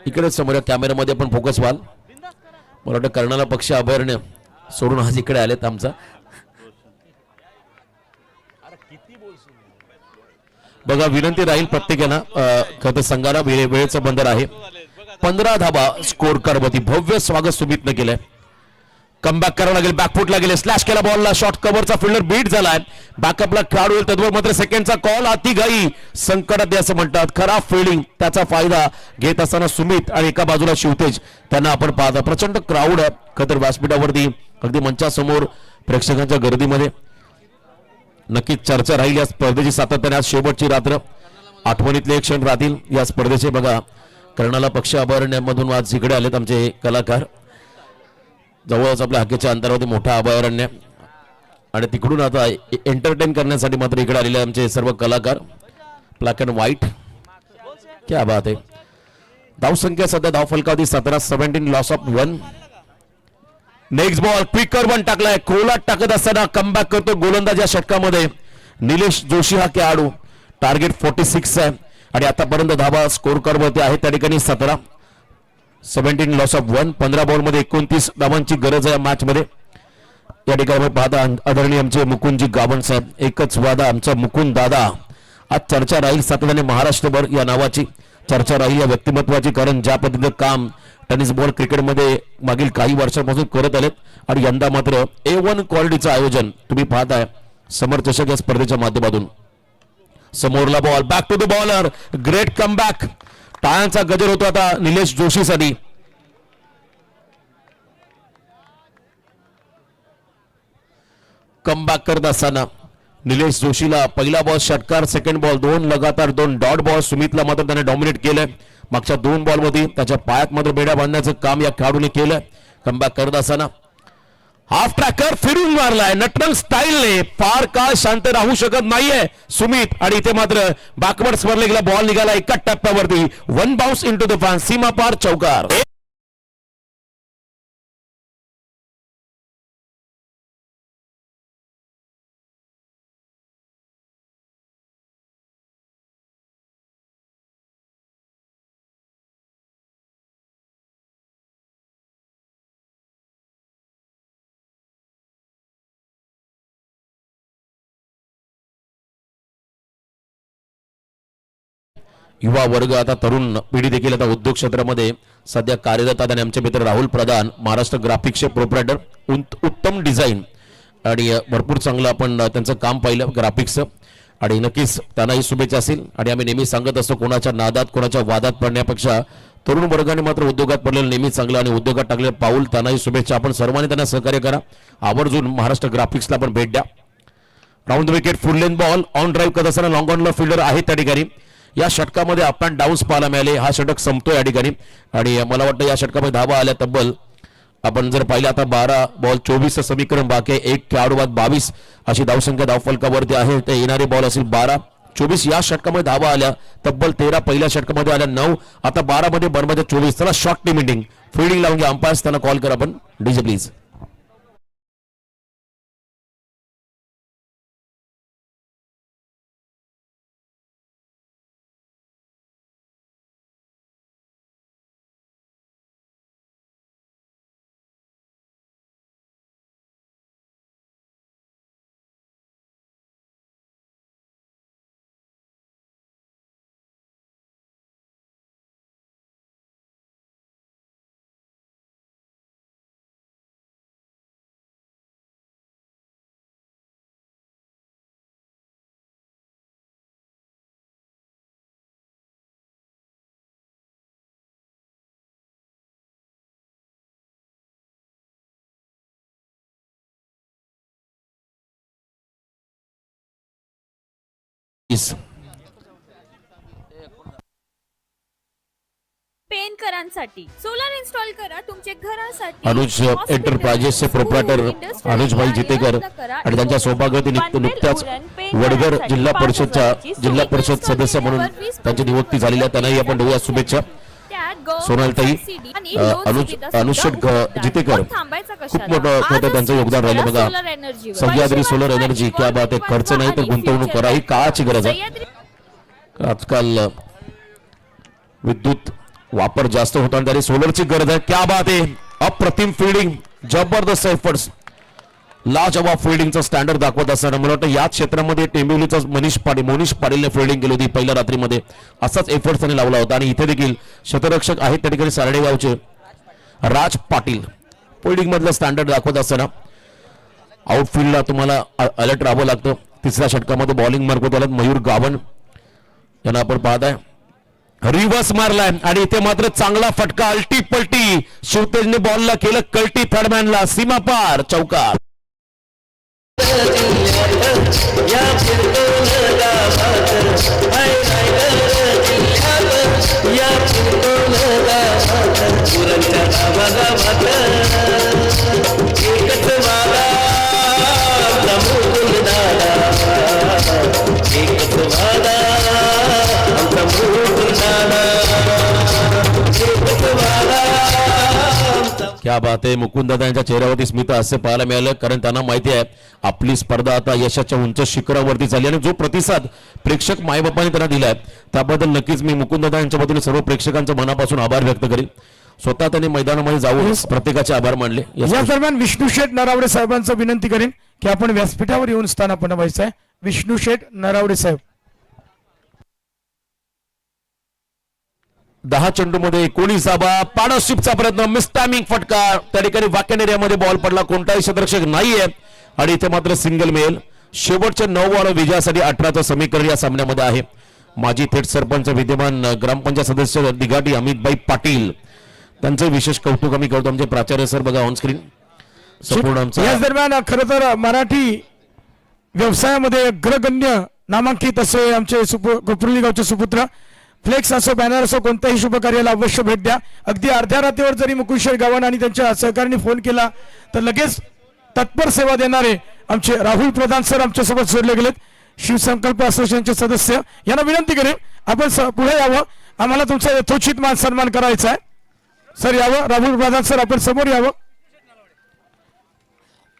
इकडे समोर या. कॅमेरामध्ये आपण फोकस व्हाल. मला वाटतं कर्णाला पक्ष अभयारण्य सोडून आज इकडे आलेत आमचा. बघा विनंती राहील प्रत्येकाला खरं संघाला वेळेचं बंधन आहे. 15 धाबा स्कोर करवती. भव्य स्वागत सुमितने केलंय. कमबॅक करावं लागेल. बॅकफुटला गेले. स्लॅश केला बॉलला. शॉर्ट कव्हरचा फिल्डर बीट झालाय. बॅकअपला खेळाडू येईल तद्वर मात्र सेकंडचा कॉल. अतिघाई संकटात असं म्हणतात. खराब फिल्डिंग त्याचा फायदा घेत असताना सुमित आणि एका बाजूला शिवतेज त्यांना आपण पाहता. प्रचंड क्राऊड आहे खतर व्यासपीठावरती अगदी मंचासमोर प्रेक्षकांच्या गर्दीमध्ये. नक्कीच चर्चा राहील या स्पर्धेची सातत्याने. आज शेवटची रात्र. आठवणीतले एक क्षण राहतील या स्पर्धेचे. बघा कर्णाला पक्ष अभयारण्यामधून आज इकडे आलेत आमचे कलाकार. जवळच आपल्या हक्कीच्या अंतरावरती मोठा अभयारण्य आणि तिकडून आता एंटरटेन करण्यासाठी मात्र इकडे आलेले आमचे सर्व कलाकार. Black and white. क्या बात आहे. धावसंख्या सध्या धाव फलकावधी 17. 17 loss of 1. Next ball quicker one टाकलाय. कोलाट टाकत असताना कमबॅक करतो गोलंदाज या षटकामध्ये निलेश जोशी हा खेळाडू. टार्गेट 46 आहे आणि आतापर्यंत धावा स्कोर करवरती आहे त्या ठिकाणी 17. 17 लॉस ऑफ 1. 15 बॉल मध्ये 29 धावांची गरज आहे या मॅच मध्ये. या ठिकाणी पाहता आदरणीय आमचे मुकुंदजी गावण साहेब. एकच वादा आमचा मुकुंद दादा. आज चर्चा राहील सातत्याने महाराष्ट्रभर या नावाची चर्चा राहील या व्यक्तिमत्वाची. कारण ज्या पद्धतीचं काम टेनिस बॉल क्रिकेटमध्ये मागील काही वर्षांपासून करत आलेत आणि यंदा मात्र A1 क्वालिटीचं आयोजन तुम्ही पाहताय समर्थ चषक या स्पर्धेच्या माध्यमातून. समोरला ball. Back to the bowler. Great comeback. टाळ्यांचा गजर होतो आता निलेश जोशीसाठी. कमबॅक करत असताना निलेश जोशीला पहिला बॉल षटकार. सेकंड बॉल 2 लगातार 2 डॉट बॉल. सुमितला मात्र त्याने डॉमिनेट केलंय. मागच्या 2 बॉल मध्ये त्याच्या पायात मात्र बेड्या बांधण्याचं काम या खेळाडूने केलं. कमबॅक करत असताना हाफ ट्रॅकर फिरून मारलाय नटरंग स्टाईलने. फार काळ शांत राहू शकत नाहीये सुमित आणि इथे मात्र बॅकवर्ड स्वर्ले गेला. बॉल निघाला एका टप्प्यावरती. 1 बाउन्स इनटू द फॅन. सीमा पार चौकार. युवा वर्ग आता तरुण पिढी देखील आता उद्योग क्षेत्रामध्ये सध्या कार्यरत आहेत आणि आमचे मित्र राहुल प्रधान महाराष्ट्र ग्राफिक्सचे प्रोप्रायटर उत्तम डिझाईन आणि भरपूर चांगलं आपण त्यांचं काम पाहिलं ग्राफिक्सचं आणि नक्कीच त्यांनाही शुभेच्छा असेल आणि आम्ही नेहमी सांगत असतो कोणाच्या नादात कोणाच्या वादात पडण्यापेक्षा तरुण वर्गाने मात्र उद्योगात पडलेलं नेहमी चांगलं आणि उद्योगात टाकलेलं पाऊल त्यांनाही शुभेच्छा आपण सर्वांनी त्यांना सहकार्य करा आवर्जून महाराष्ट्र ग्राफिक्सला पण भेट द्या round the wicket full lane ball on drive करत असताना लॉंग ऑनला फिल्डर आहे त्या ठिकाणी या षटकामध्ये अप अँड डाऊन्स पाहायला मिळाले हा षटक संपतोय या ठिकाणी आणि मला वाटतं या षटकामध्ये धावा आल्या तब्बल आपण जर पाहिलं आता 12 बॉल 24 समीकरण बाकी आहे 1 खेळाडू बाद 22 अशी धावसंख्या धावफलकावरती आहे ते येणारे बॉल असेल 12 24 या षटकामध्ये धावा आल्या तब्बल 13 पहिल्या षटकामध्ये आल्या 9 आता 12 मध्ये बरमध्ये 24 चला शॉर्ट लिमिटिंग फिल्डिंग लावून घ्या अंपायर्स त्यांना कॉल करा आपण डीजे प्लीज पेनकरांसाठी सोलर इन्स्टॉल करा तुमच्या घरासाठी अनुज एंटरप्राइजेसचे प्रोप्रायटर अनुज भाई जितेकर आणि त्यांच्या सौभाग्यवती नुकत्याच वडगर जिल्हा परिषद सदस्य म्हणून त्यांची नियुक्ती झालेली आहे त्यांनाही आपण देऊया शुभेच्छा सोनालताई अनुज जितेकर खूप मोठं त्यांचं योगदान राहिलं बघा सह्याद्री सोलर एनर्जी क्या बात आहे खर्च नाही तर गुंतवणूक करा ही काळाची गरज आहे आजकाल विद्युत वापर जास्त होता आणि सोलरची गरज आहे क्या बात आहे अप्रतिम फिल्डिंग जबरदस्त एफर्ट्स लाजवाब फिल्डिंगचा स्टँडर्ड दाखवत असताना मला वाटतं याच क्षेत्रामध्ये टेंबिवलीचा मोनिश पाटीलने फिल्डिंग केली होती पहिल्या रात्रीमध्ये असाच एफर्ट्स त्यांनी लावला होता आणि इथे देखील शतरक्षक आहेत त्या ठिकाणी सारडेगावचे राज पाटील फिल्डिंग मधलं स्टँडर्ड दाखवत असताना आउटफील्डला तुम्हाला अलर्ट राहावं लागतं तिसऱ्या षटकामध्ये बॉलिंग मार्क होत मयूर गावन यांना आपण पाहताय रिव्हर्स मारलाय आणि इथे मात्र चांगला फटका अल्टी पलटी शिवतेजने बॉलला केलं कल्टी थर्डमॅनला सीमा पार चौकार क्या बात आहे मुकुंददादा यांच्या चेहऱ्यावरती स्मित हास्य पाहायला मिळालं कारण त्यांना माहिती आहे आपली स्पर्धा आता यशाच्या उंच शिखरावरती चालली आणि जो प्रतिसाद प्रेक्षक मायबापाने त्यांना दिलाय त्याबद्दल नक्कीच मी मुकुंददादा यांच्या वतीने सर्व प्रेक्षकांच्या मनापासून आभार व्यक्त करेन स्वतः त्यांनी मैदानामध्ये जाऊन प्रत्येकाचे आभार मानले या दरम्यान विष्णू शेठ नरावडे साहेबांचं विनंती करेन की आपण व्यासपीठावर येऊन स्थान आपण व्हायचं आहे विष्णू शेठ नरावडे साहेब 10 चेंडूमध्ये 19 धावा पार्टनरशिपचा प्रयत्न मिस टायमिंग फटका त्या ठिकाणी वाकन एरियामध्ये बॉल पडला कोणताही क्षेत्ररक्षक नाहीये आणि इथे मात्र सिंगल मिळेल शेवटच्या 9 बॉल विजयासाठी 18चं समीकरण या सामन्यामध्ये आहे माजी थेट सरपंच विद्यमान ग्रामपंचायत सदस्य दिघाटी अमितभाई पाटील त्यांचं विशेष कौतुक आम्ही करतो आमचे प्राचार्य सर बघा ऑन स्क्रीन संपूर्ण याच दरम्यान खरं तर मराठी व्यवसायामध्ये अग्रगण्य नामांकित असे आमचे कोपरुली गावचे सुपुत्र फ्लेक्स असो बॅनर असो कोणत्याही शुभ कार्याला अवश्य भेट द्या अगदी अर्ध्या रात्रीवर जरी मुकुंद गावण आणि त्यांच्या सहकार्याने फोन केला तर लगेच तत्पर सेवा देणारे आमचे राहुल प्रधान सर आमच्यासोबत जोडले गेलेत शिवसंकल्प असोसिएशनचे सदस्य यांना विनंती करेन आपण पुढे यावं आम्हाला तुमचा यथोचित मान सन्मान करायचा आहे सर यावं राहुल प्रधान सर आपण समोर यावं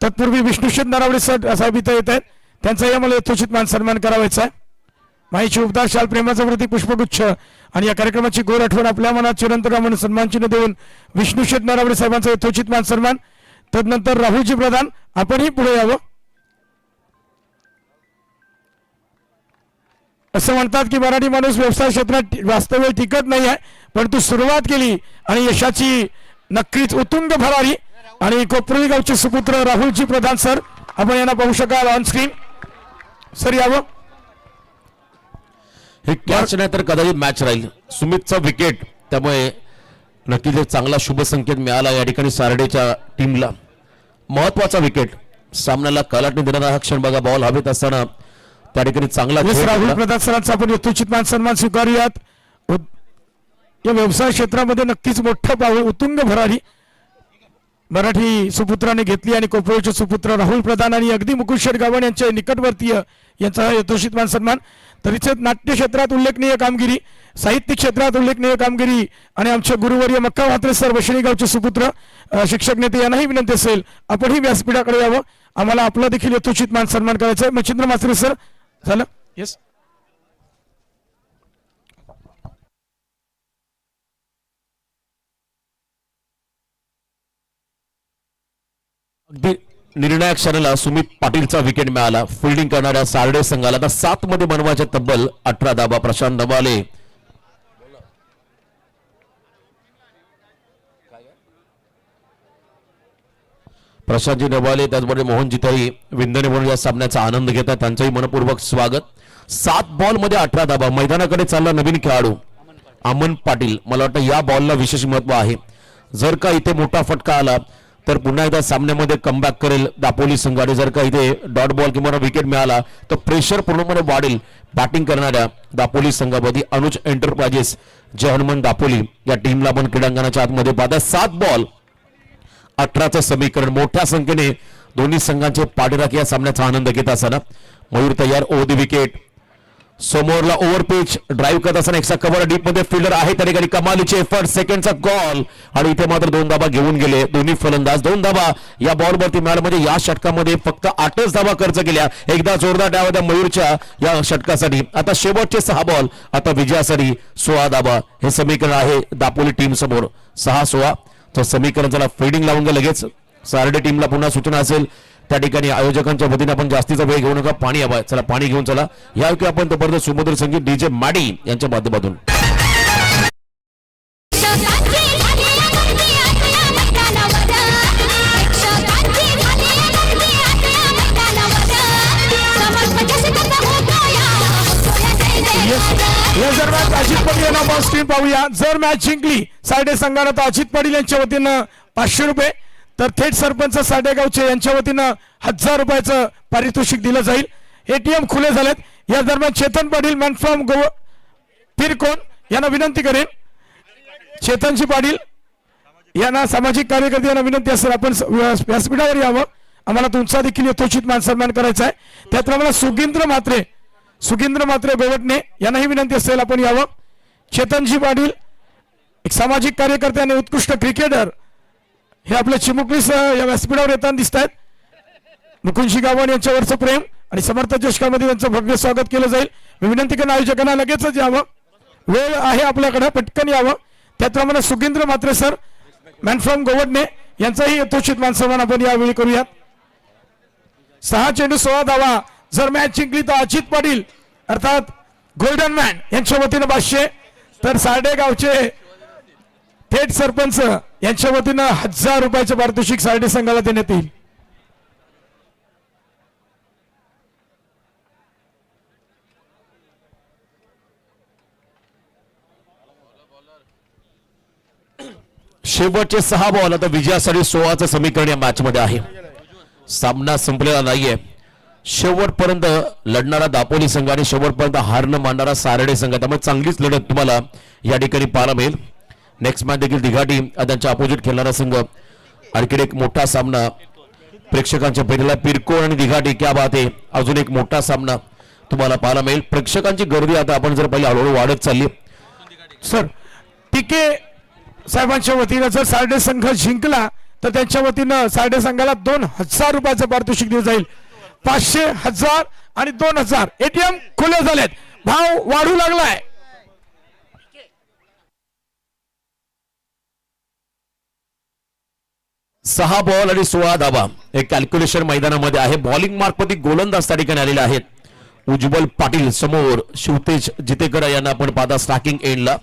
तत्पूर्वी विष्णुशेठ नरावडे सर साहेब इथे येत आहेत त्यांचाही आम्हाला यथोचित मान सन्मान करावायचा आहे माहिती उपदार शाल प्रेमाचं प्रतीक पुष्पगुच्छ आणि या कार्यक्रमाची गोड आठवण आपल्या मनात चिरंतन म्हणून सन्मान चिन्ह देऊन विष्णुशेठ नरावडे साहेबांचा यथोचित मान सन्मान तदनंतर राहुलजी प्रधान आपणही पुढे यावं असं म्हणतात की मराठी माणूस व्यवसाय क्षेत्रात वास्तव्य टिकत नाही आहे, परंतु सुरुवात केली आणि यशाची नक्कीच उत्तुंग भरारी. आणि कोपरली गावचे सुपुत्र राहुलजी प्रधान सर, आपण यांना पाहू शकाल ऑन स्क्रीन. सर यावं. हे कॅच नाही तर कदाचित मॅच राहील. सुमितचा विकेट, त्यामुळे नक्कीच एक चांगला शुभ संकेत मिळाला या ठिकाणी सारडेच्या टीमला. महत्वाचा विकेट, सामन्याला कलाटणी देणारा हा क्षण बघा. बॉल हवेत असताना त्या ठिकाणी चांगला खेळ राहुल केला. प्रधान सरांचा आपण यथोचित मान सन्मान स्वीकारूयात. या व्यवसाय क्षेत्रामध्ये नक्कीच मोठं पाऊल, उत्तुंग भरारी मराठी सुपुत्राने घेतली आणि कोपरचे सुपुत्र राहुल प्रधान आणि अगदी मुकुशेठ गावण यांचे निकटवर्तीय यांचा यथोचित मान सन्मान. तरीच नाट्य क्षेत्रात उल्लेखनीय कामगिरी, साहित्य क्षेत्रात उल्लेखनीय कामगिरी आणि आमचे गुरुवर्य मक्का म्हात्रे सर वशिणी गावचे सुपुत्र शिक्षक नेते यांनाही विनंती असेल आपणही व्यासपीठाकडे यावं. आम्हाला आपला देखील यथोचित मान सन्मान करायचा आहे. मच्छिंद्र म्हात्रे सर झालं. येस. अगदी निर्णायक क्षणाला सुमित पाटीलचा विकेट मिळाला. फिल्डिंग करणाऱ्या सारडे संघाला आता 7 मध्ये बनवायचे तब्बल 18 धाबा. प्रशांत नवाले प्रशांतजी नवाले त्याचबरोबर मोहन जिताई विंदने म्हणून या सामन्याचा आनंद घेतात, त्यांचंही मनपूर्वक स्वागत. 7 बॉल मध्ये 18 धाबा. मैदानाकडे चालला नवीन खेळाडू अमन पाटील. मला वाटतं या बॉलला विशेष महत्व आहे. जर का इथे मोठा फटका आला तर पुन्हा एकदा सामन्यामध्ये कमबॅक करेल दापोली संघ. आणि जर का इथे डॉट बॉल किंवा विकेट मिळाला तर प्रेशर पूर्णपणे वाढेल बॅटिंग करणाऱ्या दापोली संघामध्ये. अनुज एंटरप्राइजेस जय हनुमान दापोली या टीमला पण क्रीडांगणाच्या आतमध्ये पाहता. 7 बॉल 18चं समीकरण. मोठ्या संख्येने दोन्ही संघांचे पाठीराख या सामन्याचा आनंद घेत असताना मयूर तयार. Over the wicket. समोरला ओव्हर पिच ड्राईव्ह करत असताना एक्स्ट्रा कव्हर डीप मध्ये फिल्डर आहे त्या ठिकाणी. कमालीचे एफर्ट. सेकंडचा कॉल आणि इथे मात्र 2 धाबा घेऊन गेले दोन्ही फलंदाज. 2 धाबा या बॉलवरती मिळाल्या म्हणजे या षटकामध्ये फक्त 8च धाबा खर्च केल्या. एकदा जोरदार डाव त्या मयूरच्या या षटकासाठी. आता शेवटचे 6 बॉल आता विजयासाठी 16 धाबा. हे समीकरण आहे दापोली टीम समोर. 6-16 तर समीकरण. चला फिल्डिंग लावून घ्या लगेच. सारडे टीमला पुन्हा सूचना असेल त्या ठिकाणी आयोजकांच्या वतीने आपण जास्तीचा वेळ घेऊ नका. पाणी हवाय. चला पाणी घेऊन चला. यावेळी आपण तोपर्यंत सुमधुर संगीत डीजे मॅडी यांच्या माध्यमातून अजित पाटील यांना बॉस टीम पाहूया. जर मॅच जिंकली सारडे संघानं तर अजित पाटील यांच्या वतीनं 500 रुपये, तर थेट सरपंच साडेगावचे यांच्या वतीनं 1000 रुपयाचं पारितोषिक दिलं जाईल. एटीएम खुले झालेत. या दरम्यान चेतन पाटील मॅन फ्रॉम पिरकोन यांना विनंती करेन. चेतनजी पाटील यांना सामाजिक कार्यकर्ते यांना विनंती असेल आपण व्यासपीठावर यावं. आम्हाला तुमचा देखील यथोचित मान सन्मान करायचा आहे. त्याप्रमाणे सुगींद्र मात्रे बेवटणे यांनाही विनंती असेल आपण यावं. चेतनजी पाटील एक सामाजिक कार्यकर्ते आणि उत्कृष्ट क्रिकेटर हे आपल्या चिमुकलीसह या व्यासपीठावर येताना दिसत आहेत. मुकुंदजी गावण यांच्यावरचं प्रेम आणि समर्थ चषकामध्ये त्यांचं भव्य स्वागत केलं जाईल. मी विनंती करणार आयोजकांना लगेचच यावं. वेळ आहे आपल्याकडे, पटकन यावं. त्याप्रमाणे सुगींद्र मात्रे सर मॅन फ्रॉम गोवडणे यांचाही यथोचित मान सन्मान आपण यावेळी करूयात. 6 चेंडू 16 धावा. जर मॅच जिंकली तर अजित पाटील अर्थात गोल्डन मॅन यांच्या वतीनं 500, तर सारडे गावचे थेट सरपंच यांच्या वतीनं 1000 रुपयाचे पारितोषिक सारडे संघाला देण्यात येईल. शेवटचे 6 बॉल आता विजयासाठी 16चं समीकरण या मॅच मध्ये आहे. सामना संपलेला नाहीये. शेवटपर्यंत लढणारा दापोली संघ आणि शेवटपर्यंत हार न मानणारा सारडे संघ. त्यामुळे चांगलीच लढत तुम्हाला या ठिकाणी पाहायला मिळेल. नेक्स्ट मॅच देखील दिघाटी त्यांच्या अपोजिट खेळणारा संघ. आणखी एक मोठा सामना प्रेक्षकांच्या पेरीला. पिरकोण आणि दिघाटी, क्या बात आहे. अजून एक मोठा सामना तुम्हाला पाहायला मिळेल. प्रेक्षकांची गर्दी आता आपण जर पहिले हळूहळू वाढत चालली. सर टीके साहेबांच्या वतीनं जर सारडे संघ जिंकला तर त्यांच्या वतीनं सारडे संघाला 2000 रुपयाचं पारितोषिक दिलं जाईल. 500, 1000 आणि 2000. एटीएम खुले झालेत. भाव वाढू लागलाय. सहा बॉल आणि 16 धाबा. एक कॅल्क्युलेशन मैदानामध्ये आहे. बॉलिंग मार्क मध्ये गोलंदाज त्या ठिकाणी आलेले आहेत. उज्ज्वल पाटील समोर शिवतेज जितेकर यांना आपण पाहता स्ट्रायकिंग एंडला.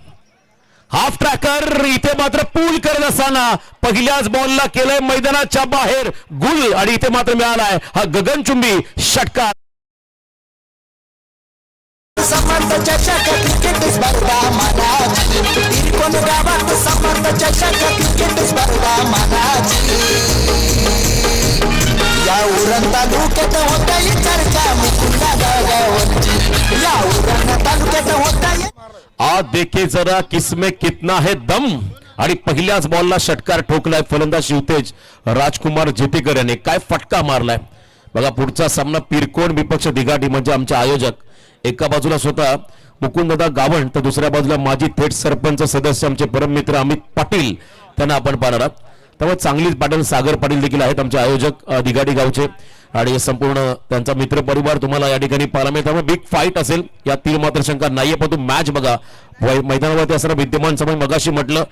हाफ ट्रॅकर इथे मात्र पूल करत असताना पहिल्याच बॉलला केलंय मैदानाच्या बाहेर गुल आणि इथे मात्र मिळालाय हा गगनचुंबी षटकार. समर्थ चषक क्रिकेट स्पर्धा मानाची तिरकोण गावात समर्थ चषक क्रिकेट स्पर्धा मानाची या उरण तालुक्यात होताय चर्चा मुकुंदा गावावरची या उरण तालुक्यात होताय. आज देखे जरा किसमें कितना है दम आणि पहिल्याच बॉलला षटकार ठोकलाय फलंदाज शिवतेज राजकुमार जितेकर याने. काय फटका मारलाय बघा. पुढचा सामना पिरकोण विपक्ष दिघाटी म्हणजे आमचे आयोजक एका बाजूला स्वतः मुकुंददादा गावण तर दुसऱ्या बाजूला माजी थेट सरपंच सदस्य आमचे परममित्र अमित पाटील त्यांना आपण पाहणार आहोत. त्यामुळे चांगलीच पाटील सागर पाटील देखील आहेत आमचे आयोजक दिघाटी गावचे आणि संपूर्ण त्यांचा मित्र परिवार तुम्हाला या ठिकाणी पाहायला मिळेल. त्यामुळे बिग फाईट असेल यात तीन मात्र शंका नाहीये. पण तुम्ही मॅच बघा मैदानावरती असणारा विद्यमान समज मगाशी म्हटलं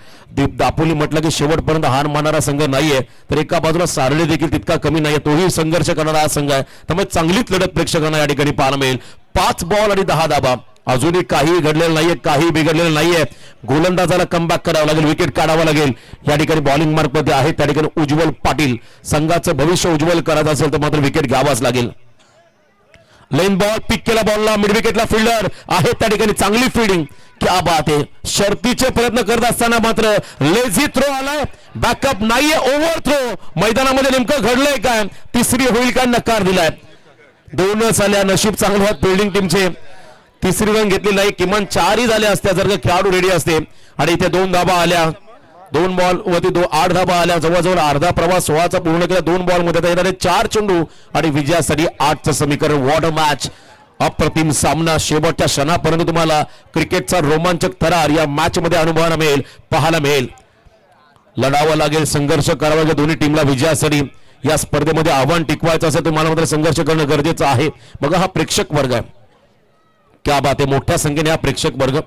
दापोली म्हटलं की शेवटपर्यंत हार मानणारा संघ नाहीये तर एका बाजूला सारळे देखील तितका कमी नाहीये तोही संघर्ष करणारा हा संघ आहे. त्यामुळे चांगलीच लढत प्रेक्षकांना या ठिकाणी पाहायला मिळेल. 5 बॉल आणि 10 धाबा अजूनही काही घडलेलं नाहीये काही बिघडलेलं नाहीये. गोलंदाजाला कमबॅक करावं लागेल विकेट काढावं लागेल. या ठिकाणी बॉलिंग मार्क मध्ये आहे त्या ठिकाणी उज्ज्वल पाटील संघाचं भविष्य उज्ज्वल करायचं असेल तर मात्र विकेट घ्यावाच लागेल. लेन बॉल पिक केला बॉलला मिड विकेटला फिल्डर आहे त्या ठिकाणी चांगली फिल्डिंग क्या बात आहे. शर्तीचे प्रयत्न करत असताना मात्र लेझी थ्रो आलाय बॅकअप नाहीये ओव्हर थ्रो मैदानामध्ये नेमकं घडलंय काय तिसरी होईल का नकार दिलाय. दोनच आल्या नशीब चांगलं फिल्डिंग टीमचे तिसरी रन घेतली नाही किमान 4ही झाल्या असत्या जर का खेळाडू रेडी असते. आणि इथे 2 धाबा आल्या 2 बॉल वरती 8 धाबा आल्या जवळजवळ अर्धा प्रवास 16चा पूर्ण केला 2 बॉल मध्ये येणारे 4 चेंडू आणि विजयासाठी 8चं समीकरण. वॉट अ मॅच अप्रतिम सामना शेवटच्या क्षणापर्यंत तुम्हाला क्रिकेटचा रोमांचक थरार या मॅच मध्ये अनुभवायला मिळेल पाहायला मिळेल. लढावं लागेल संघर्ष करावा लागेल दोन्ही टीमला विजयासाठी. या स्पर्धेमध्ये आव्हान टिकवायचं असेल तुम्हाला मात्र संघर्ष करणं गरजेचं आहे. बघा हा प्रेक्षक वर्ग आहे क्या बात आहे. मोठ्या संख्येने हा प्रेक्षक वर्ग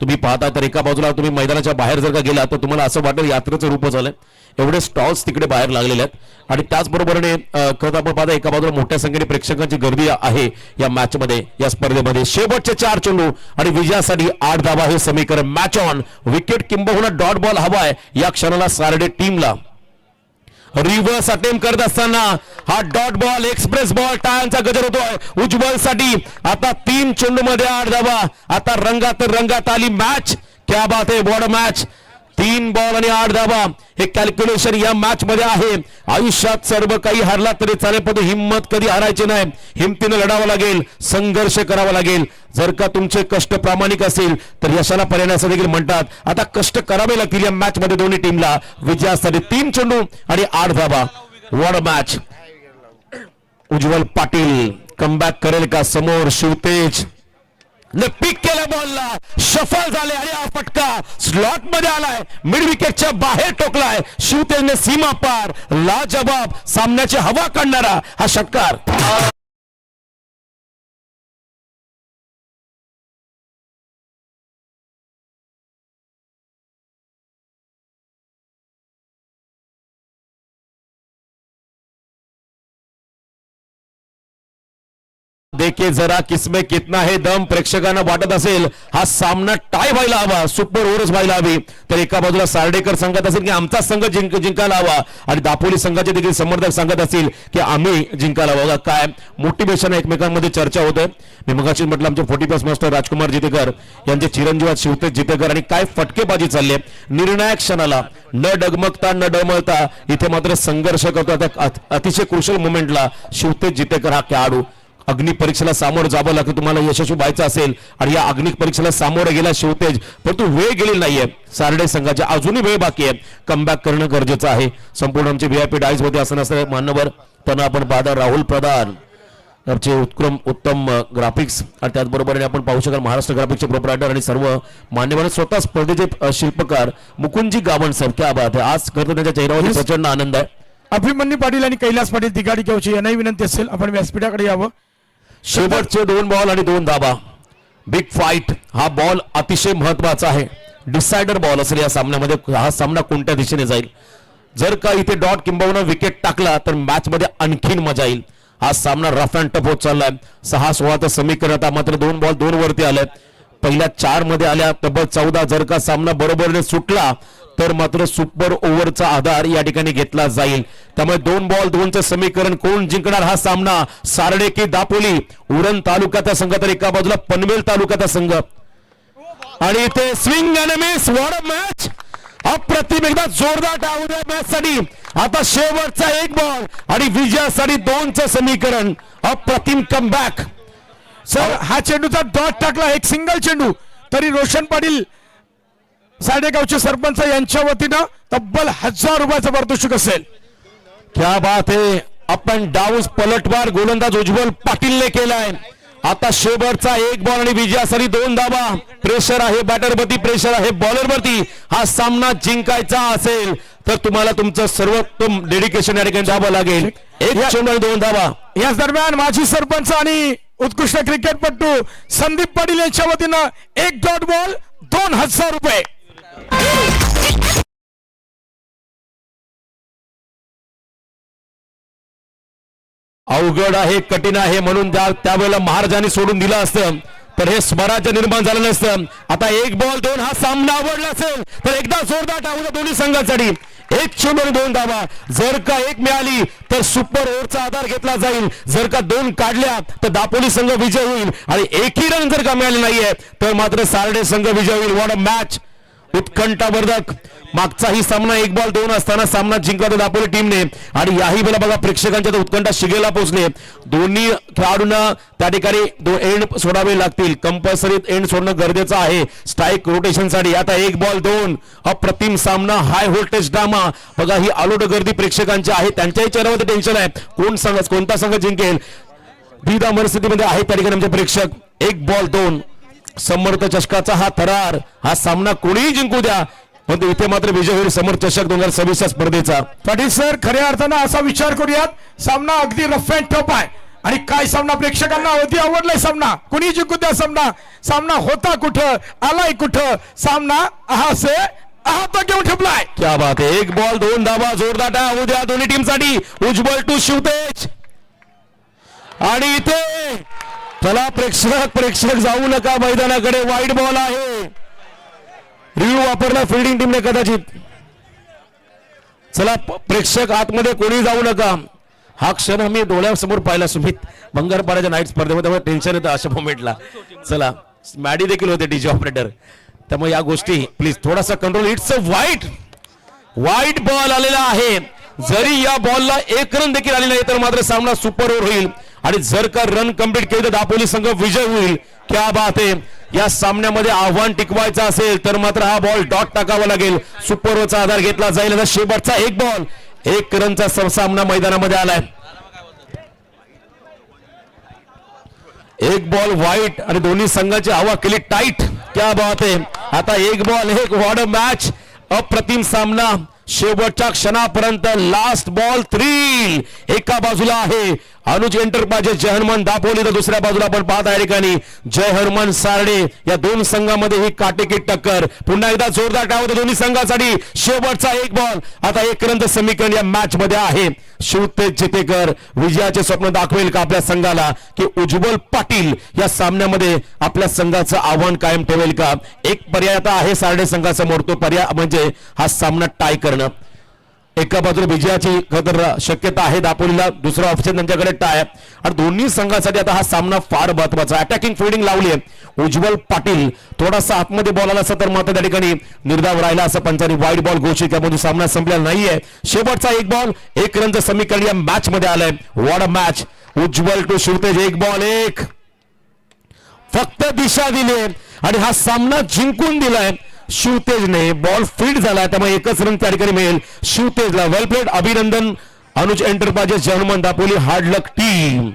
तुम्ही पाहता तर एका बाजूला तुम्ही मैदानाच्या बाहेर जर का गेला तर तुम्हाला असं वाटेल यात्रेचं रूप झालंय. एवढे स्टॉल्स तिकडे बाहेर लागलेले आहेत आणि त्याचबरोबरने खरं आपण पाहता एका बाजूला मोठ्या संख्येने प्रेक्षकांची गर्दी आहे या मॅच मध्ये या स्पर्धेमध्ये. शेवटचे 4 चेंडू आणि विजयासाठी 8 धावा हे समीकरण. मॅच ऑन विकेट किंबहुना डॉट बॉल हवाय या क्षणाला सारडे टीमला. रिव्हर्स अटेम्प्ट करत असताना हा डॉट बॉल एक्सप्रेस बॉल टाळ्यांचा गजर होतोय उज्ज्वल साठी. आता 3 चेंडू मध्ये 8 धावा. आता रंगात आली मॅच क्या बात आहे. बॉर्ड मॅच 3 बॉल आणि 8 धावा हे कॅल्क्युलेशन या मॅच मध्ये आहे. आयुष्यात सर्व काही हरला तरी चालेल पण हिंमत कधी हारायची नाही. हिमतीने लढावं लागेल संघर्ष करावा लागेल. जर का तुमचे कष्ट प्रामाणिक असेल तर यशाला पर्याय असं देखील म्हणतात. आता कष्ट करावे लागतील या मॅच मध्ये दोन्ही टीमला विजयासाठी. 3 चेंडू आणि 8 धावा. What a match. Ujjwal Patil comeback करेल का समोर शिवतेज पिक केल्या बॉलला शफल झाले आणि हा फटका स्लॉट मध्ये आलाय मिड विकेटच्या बाहेर टोकलाय. शिवतेजने सीमा पार लाजवाब सामन्याची हवा काढणारा हा षटकार. देखिए जरा किसमें कितना है दम. प्रेक्षकांना वाटत असेल हा सामना टाय व्हायला हवा सुपर ओव्हर्स व्हायला हवी तर एका बाजूला सार्डेकर सांगत असेल की आमचा संघ जिंकायला हवा आणि दापोली संघाचे देखील समर्थक सांगत असतील की आम्ही जिंकायला हवा. काय मोटिवेशन एकमेकांमध्ये चर्चा होते. मी मगाशी म्हटलं आमचे 40+ मास्टर राजकुमार जितेकर यांचे चिरंजीव शिवतेज जितेकर आणि काय फटकेबाजी चालली आहे. निर्णायक क्षणाला न डगमगता न डळमळता इथे मात्र संघर्ष करतो. अतिशय क्रुशल मोमेंटला शिवतेज जितेकर हा खेळाडू अग्निपरीक्षेला सामोरं जावं लागतं तुम्हाला यशस्वी व्हायचं असेल आणि या अग्निपरीक्षेला सामोरं गेला शिवतेज परंतु वेळ गेली नाहीये. सारडे संघाच्या अजूनही वेळ बाकी आहे. कमबॅक करणं गरजेचं आहे. संपूर्ण आमचे VIP डाईज मध्ये असं नसतं मान्यवर त्यांना आपण पाहता राहुल प्रधान आमचे उत्तम ग्राफिक्स आणि त्याचबरोबर आपण पाहू शकाल महाराष्ट्र ग्राफिक्सचे प्रोप्रायटर आणि सर्व मान्यवर स्वतः स्पर्धेचे शिल्पकार मुकुंदजी गावण सर क्या बात आहे. आज खरं त्यांच्या चेहऱ्यावर प्रचंड आनंद आहे. अभिमन्यू पाटील आणि कैलास पाटील दिघाडी गावचे यांनाही विनंती असेल आपण व्यासपीठाकडे यावं. शेवटचे 2 बॉल आणि 2 धाबा. बिग फाईट हा बॉल अतिशय महत्वाचा आहे. डिसायडर बॉल असेल या सामन्यामध्ये. हा सामना कोणत्या दिशेने जाईल. जर का इथे डॉट किंबहुना विकेट टाकला तर मॅच मध्ये आणखीन मजा येईल. हा सामना रफ अँड टफ होत चाललाय. 6-16चं समीकरण आता मात्र 2 बॉल 2 वरती आलाय. पहिल्या 4 मध्ये आल्या तब्बल 14. जर का सामना बरोबरीने सुटला तर मात्र सुपर ओव्हरचा आधार या ठिकाणी घेतला जाईल. त्यामुळे 2 बॉल 2चं समीकरण कोण जिंकणार हा सामना, सारडे की दापोली. उरण तालुक्याचा संघ तर एका बाजूला पनवेल तालुक्याचा संघ. आणि इथे swing and miss. What a match. अप्रतिम एकदा जोरदार डाव द्या मॅच साठी. आता शेवटचा 1 बॉल आणि विजयासाठी 2चं समीकरण. अप्रतिम कमबॅक. सर हा चेंडूचा डॉट टाकला, एक सिंगल चेंडू, तरी रोशन पाटील साडेगावचे सरपंच यांच्या वतीनं तब्बल 1000 रुपयाचं पारितोषिक असेल. क्या बात है. अप अँड डाऊन पलटवार गोलंदाज उज्ज्वल पाटीलने केलाय. आता शेवटचा 1 बॉल आणि विजयासाठी 2 धावा. प्रेशर आहे बॅटरवरती, प्रेशर आहे बॉलरवरती. हा सामना जिंकायचा असेल तर तुम्हाला तुमचं सर्वोत्तम डेडिकेशन या ठिकाणी द्यावं लागेल. 1 चेंडू आणि 2 धावा. याच दरम्यान माजी सरपंच आणि उत्कृष्ट क्रिकेटपटू संदीप पाटील यांच्या वतीनं 1 डॉट बॉल 2000 रुपये. अवघड आहे, कठीण आहे, म्हणून त्यावेळेला महाराजांनी सोडून दिलं असतं तर हे स्वराज्य निर्माण झालं नसतं. आता 1 बॉल 2 हा सामना आवडला असेल तर एकदा जोरदार टाकू दोन्ही संघांसाठी. 1 चेंडू आणि 2 धावा. जर का 1 मिळाली तर सुपर ओव्हरचा आधार घेतला जाईल. जर का 2 काढल्या तर दापोली संघ विजय होईल आणि 1ही रन जर का मिळाले नाहीये तर मात्र सारडे संघ विजय होईल. What a match. उत्कंठावर्धक. मागचाही सामना 1 बॉल 2 असताना सामना जिंकला होता दापोली टीमने आणि याही वेळेला बघा प्रेक्षकांच्या उत्कंठा शिगेला पोहोचले. दोन्ही खेळाडूंना त्या ठिकाणी एंड सोडावे लागतील. कंपल्सरी एंड सोडणं गरजेचं आहे स्ट्राईक रोटेशनसाठी. आता 1 बॉल 2. अप्रतिम सामना, हाय व्होल्टेज ड्रामा. बघा ही आलोट गर्दी प्रेक्षकांची आहे, त्यांच्याही चेहऱ्यावर टेन्शन आहे. कोणता संघ जिंकेल द्विधा मनस्थितीमध्ये आहे त्या ठिकाणी आमचे प्रेक्षक. 1 बॉल 2. समर्थ चषकाचा हा थरार. हा सामना कोणीही जिंकू द्या पण इथे मात्र विजय होईल समर्थ चषक 2026 स्पर्धेचा. पाटील सर खऱ्या अर्थानं असा विचार करूयात, सामना अगदी रफ अँड टफ आहे आणि काय सामना प्रेक्षकांना अगदी आवडलाय. सामना कोणी जिंकू द्या. सामना होता कुठं, आलाय कुठं. सामना अहासे आहात घेऊन ठेवलाय. क्या बात आहे. 1 बॉल 2 धावा. जोरदार टाळ्या उद्या दोन्ही टीमसाठी. उज्ज्वल टू शिवतेज. आणि इथे चला प्रेक्षक जाऊ नका मैदानाकडे. वाईट बॉल आहे. रिव्ह्यू वापरला फिल्डिंग टीमने कदाचित. चला प्रेक्षक आतमध्ये कोणी जाऊ नका. हा क्षण आम्ही डोळ्यासमोर पाहिला सुमित बंगारपाड्याच्या नाईट स्पर्धेमध्ये. त्यामुळे टेन्शन येतं अशा मोमेंटला. चला मॅडी देखील होते डीजे ऑपरेटर. त्यामुळे या गोष्टी प्लीज थोडासा कंट्रोल. इट्स अ वाईट बॉल आलेला आहे. जरी या बॉलला 1 रन देखील आली नाही तर मात्र सामना सुपर ओव्हर होईल आणि जर का रन कंप्लीट केले तर दापोली संघ विजय होईल. क्या बात आहे. या सामन्यामध्ये आव्हान टिकवायचं असेल तर मात्र हा बॉल डॉट टाकावा लागेल. सुपर ओव्हरचा आधार घेतला जाईल. आता शेवटचा 1 बॉल 1 रनचा सामना मैदानामध्ये आलाय. 1 बॉल वाईट आणि दोन्ही संघाची हवा केली टाईट. क्या बात आहे. आता 1 बॉल 1. What a match. अप्रतिम सामना. शेवटच्या क्षणापर्यंत लास्ट बॉल 3. एका बाजूला आहे अनुज एंटरप्राइजेस जय हनुमान दापोली तर दुसऱ्या बाजूला आपण पाहत आहे ठिकाणी जय हनुमान सारडे. या 2 संघामध्ये ही काटेकी टक्कर. पुन्हा एकदा जोरदार डाव दोन्ही संघासाठी. शेवटचा 1 बॉल. आता 1 रनचं समीकरण या मॅच मध्ये आहे. शिवतेज चितेकर विजयाचे स्वप्न दाखवेल का आपल्या संघाला की उज्ज्वल पाटील या सामन्यामध्ये आपल्या संघाचं आव्हान कायम ठेवेल का. एक पर्याय आता आहे सारडे संघासमोर. तो पर्याय म्हणजे हा सामना टाय करणं. एका बाजूला विजयाची खतर शक्यता आहे दापोलीला. दुसरा ऑप्शन त्यांच्याकडे टाय. आणि दोन्ही संघासाठी आता हा सामना फार महत्वाचा. अटॅकिंग फिल्डिंग लावली आहे उज्ज्वल पाटील. थोडासा आतमध्ये बॉल आला असता तर मात्र त्या ठिकाणी निर्धाव राहिला असं पंचांनी वाईट बॉल घोषित त्यामध्ये सामना संपलेला नाहीये. शेवटचा 1 बॉल 1 रनचं समीकरण या मॅच मध्ये आलंय. What a match. Ujjwal to Shivtej 1 ball 1. फक्त दिशा दिली आणि हा सामना जिंकून दिलाय शिवतेजने. बॉल फील्ड झाला त्यामुळे 1च रन त्या ठिकाणी मिळेल शिवतेजला. वेल प्लेड. अभिनंदन अनुज एंटरप्राइजेस जय हनुमान दापोली. हार्ड लक टीम.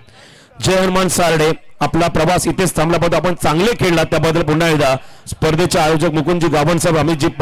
जय हनुमान सारडे आपला प्रवास इथेच थांबला. पण आपण चांगले खेळला त्याबद्दल पुन्हा एकदा स्पर्धेचे आयोजक मुकुंदजी गावण साहेब, अमितजी पाटील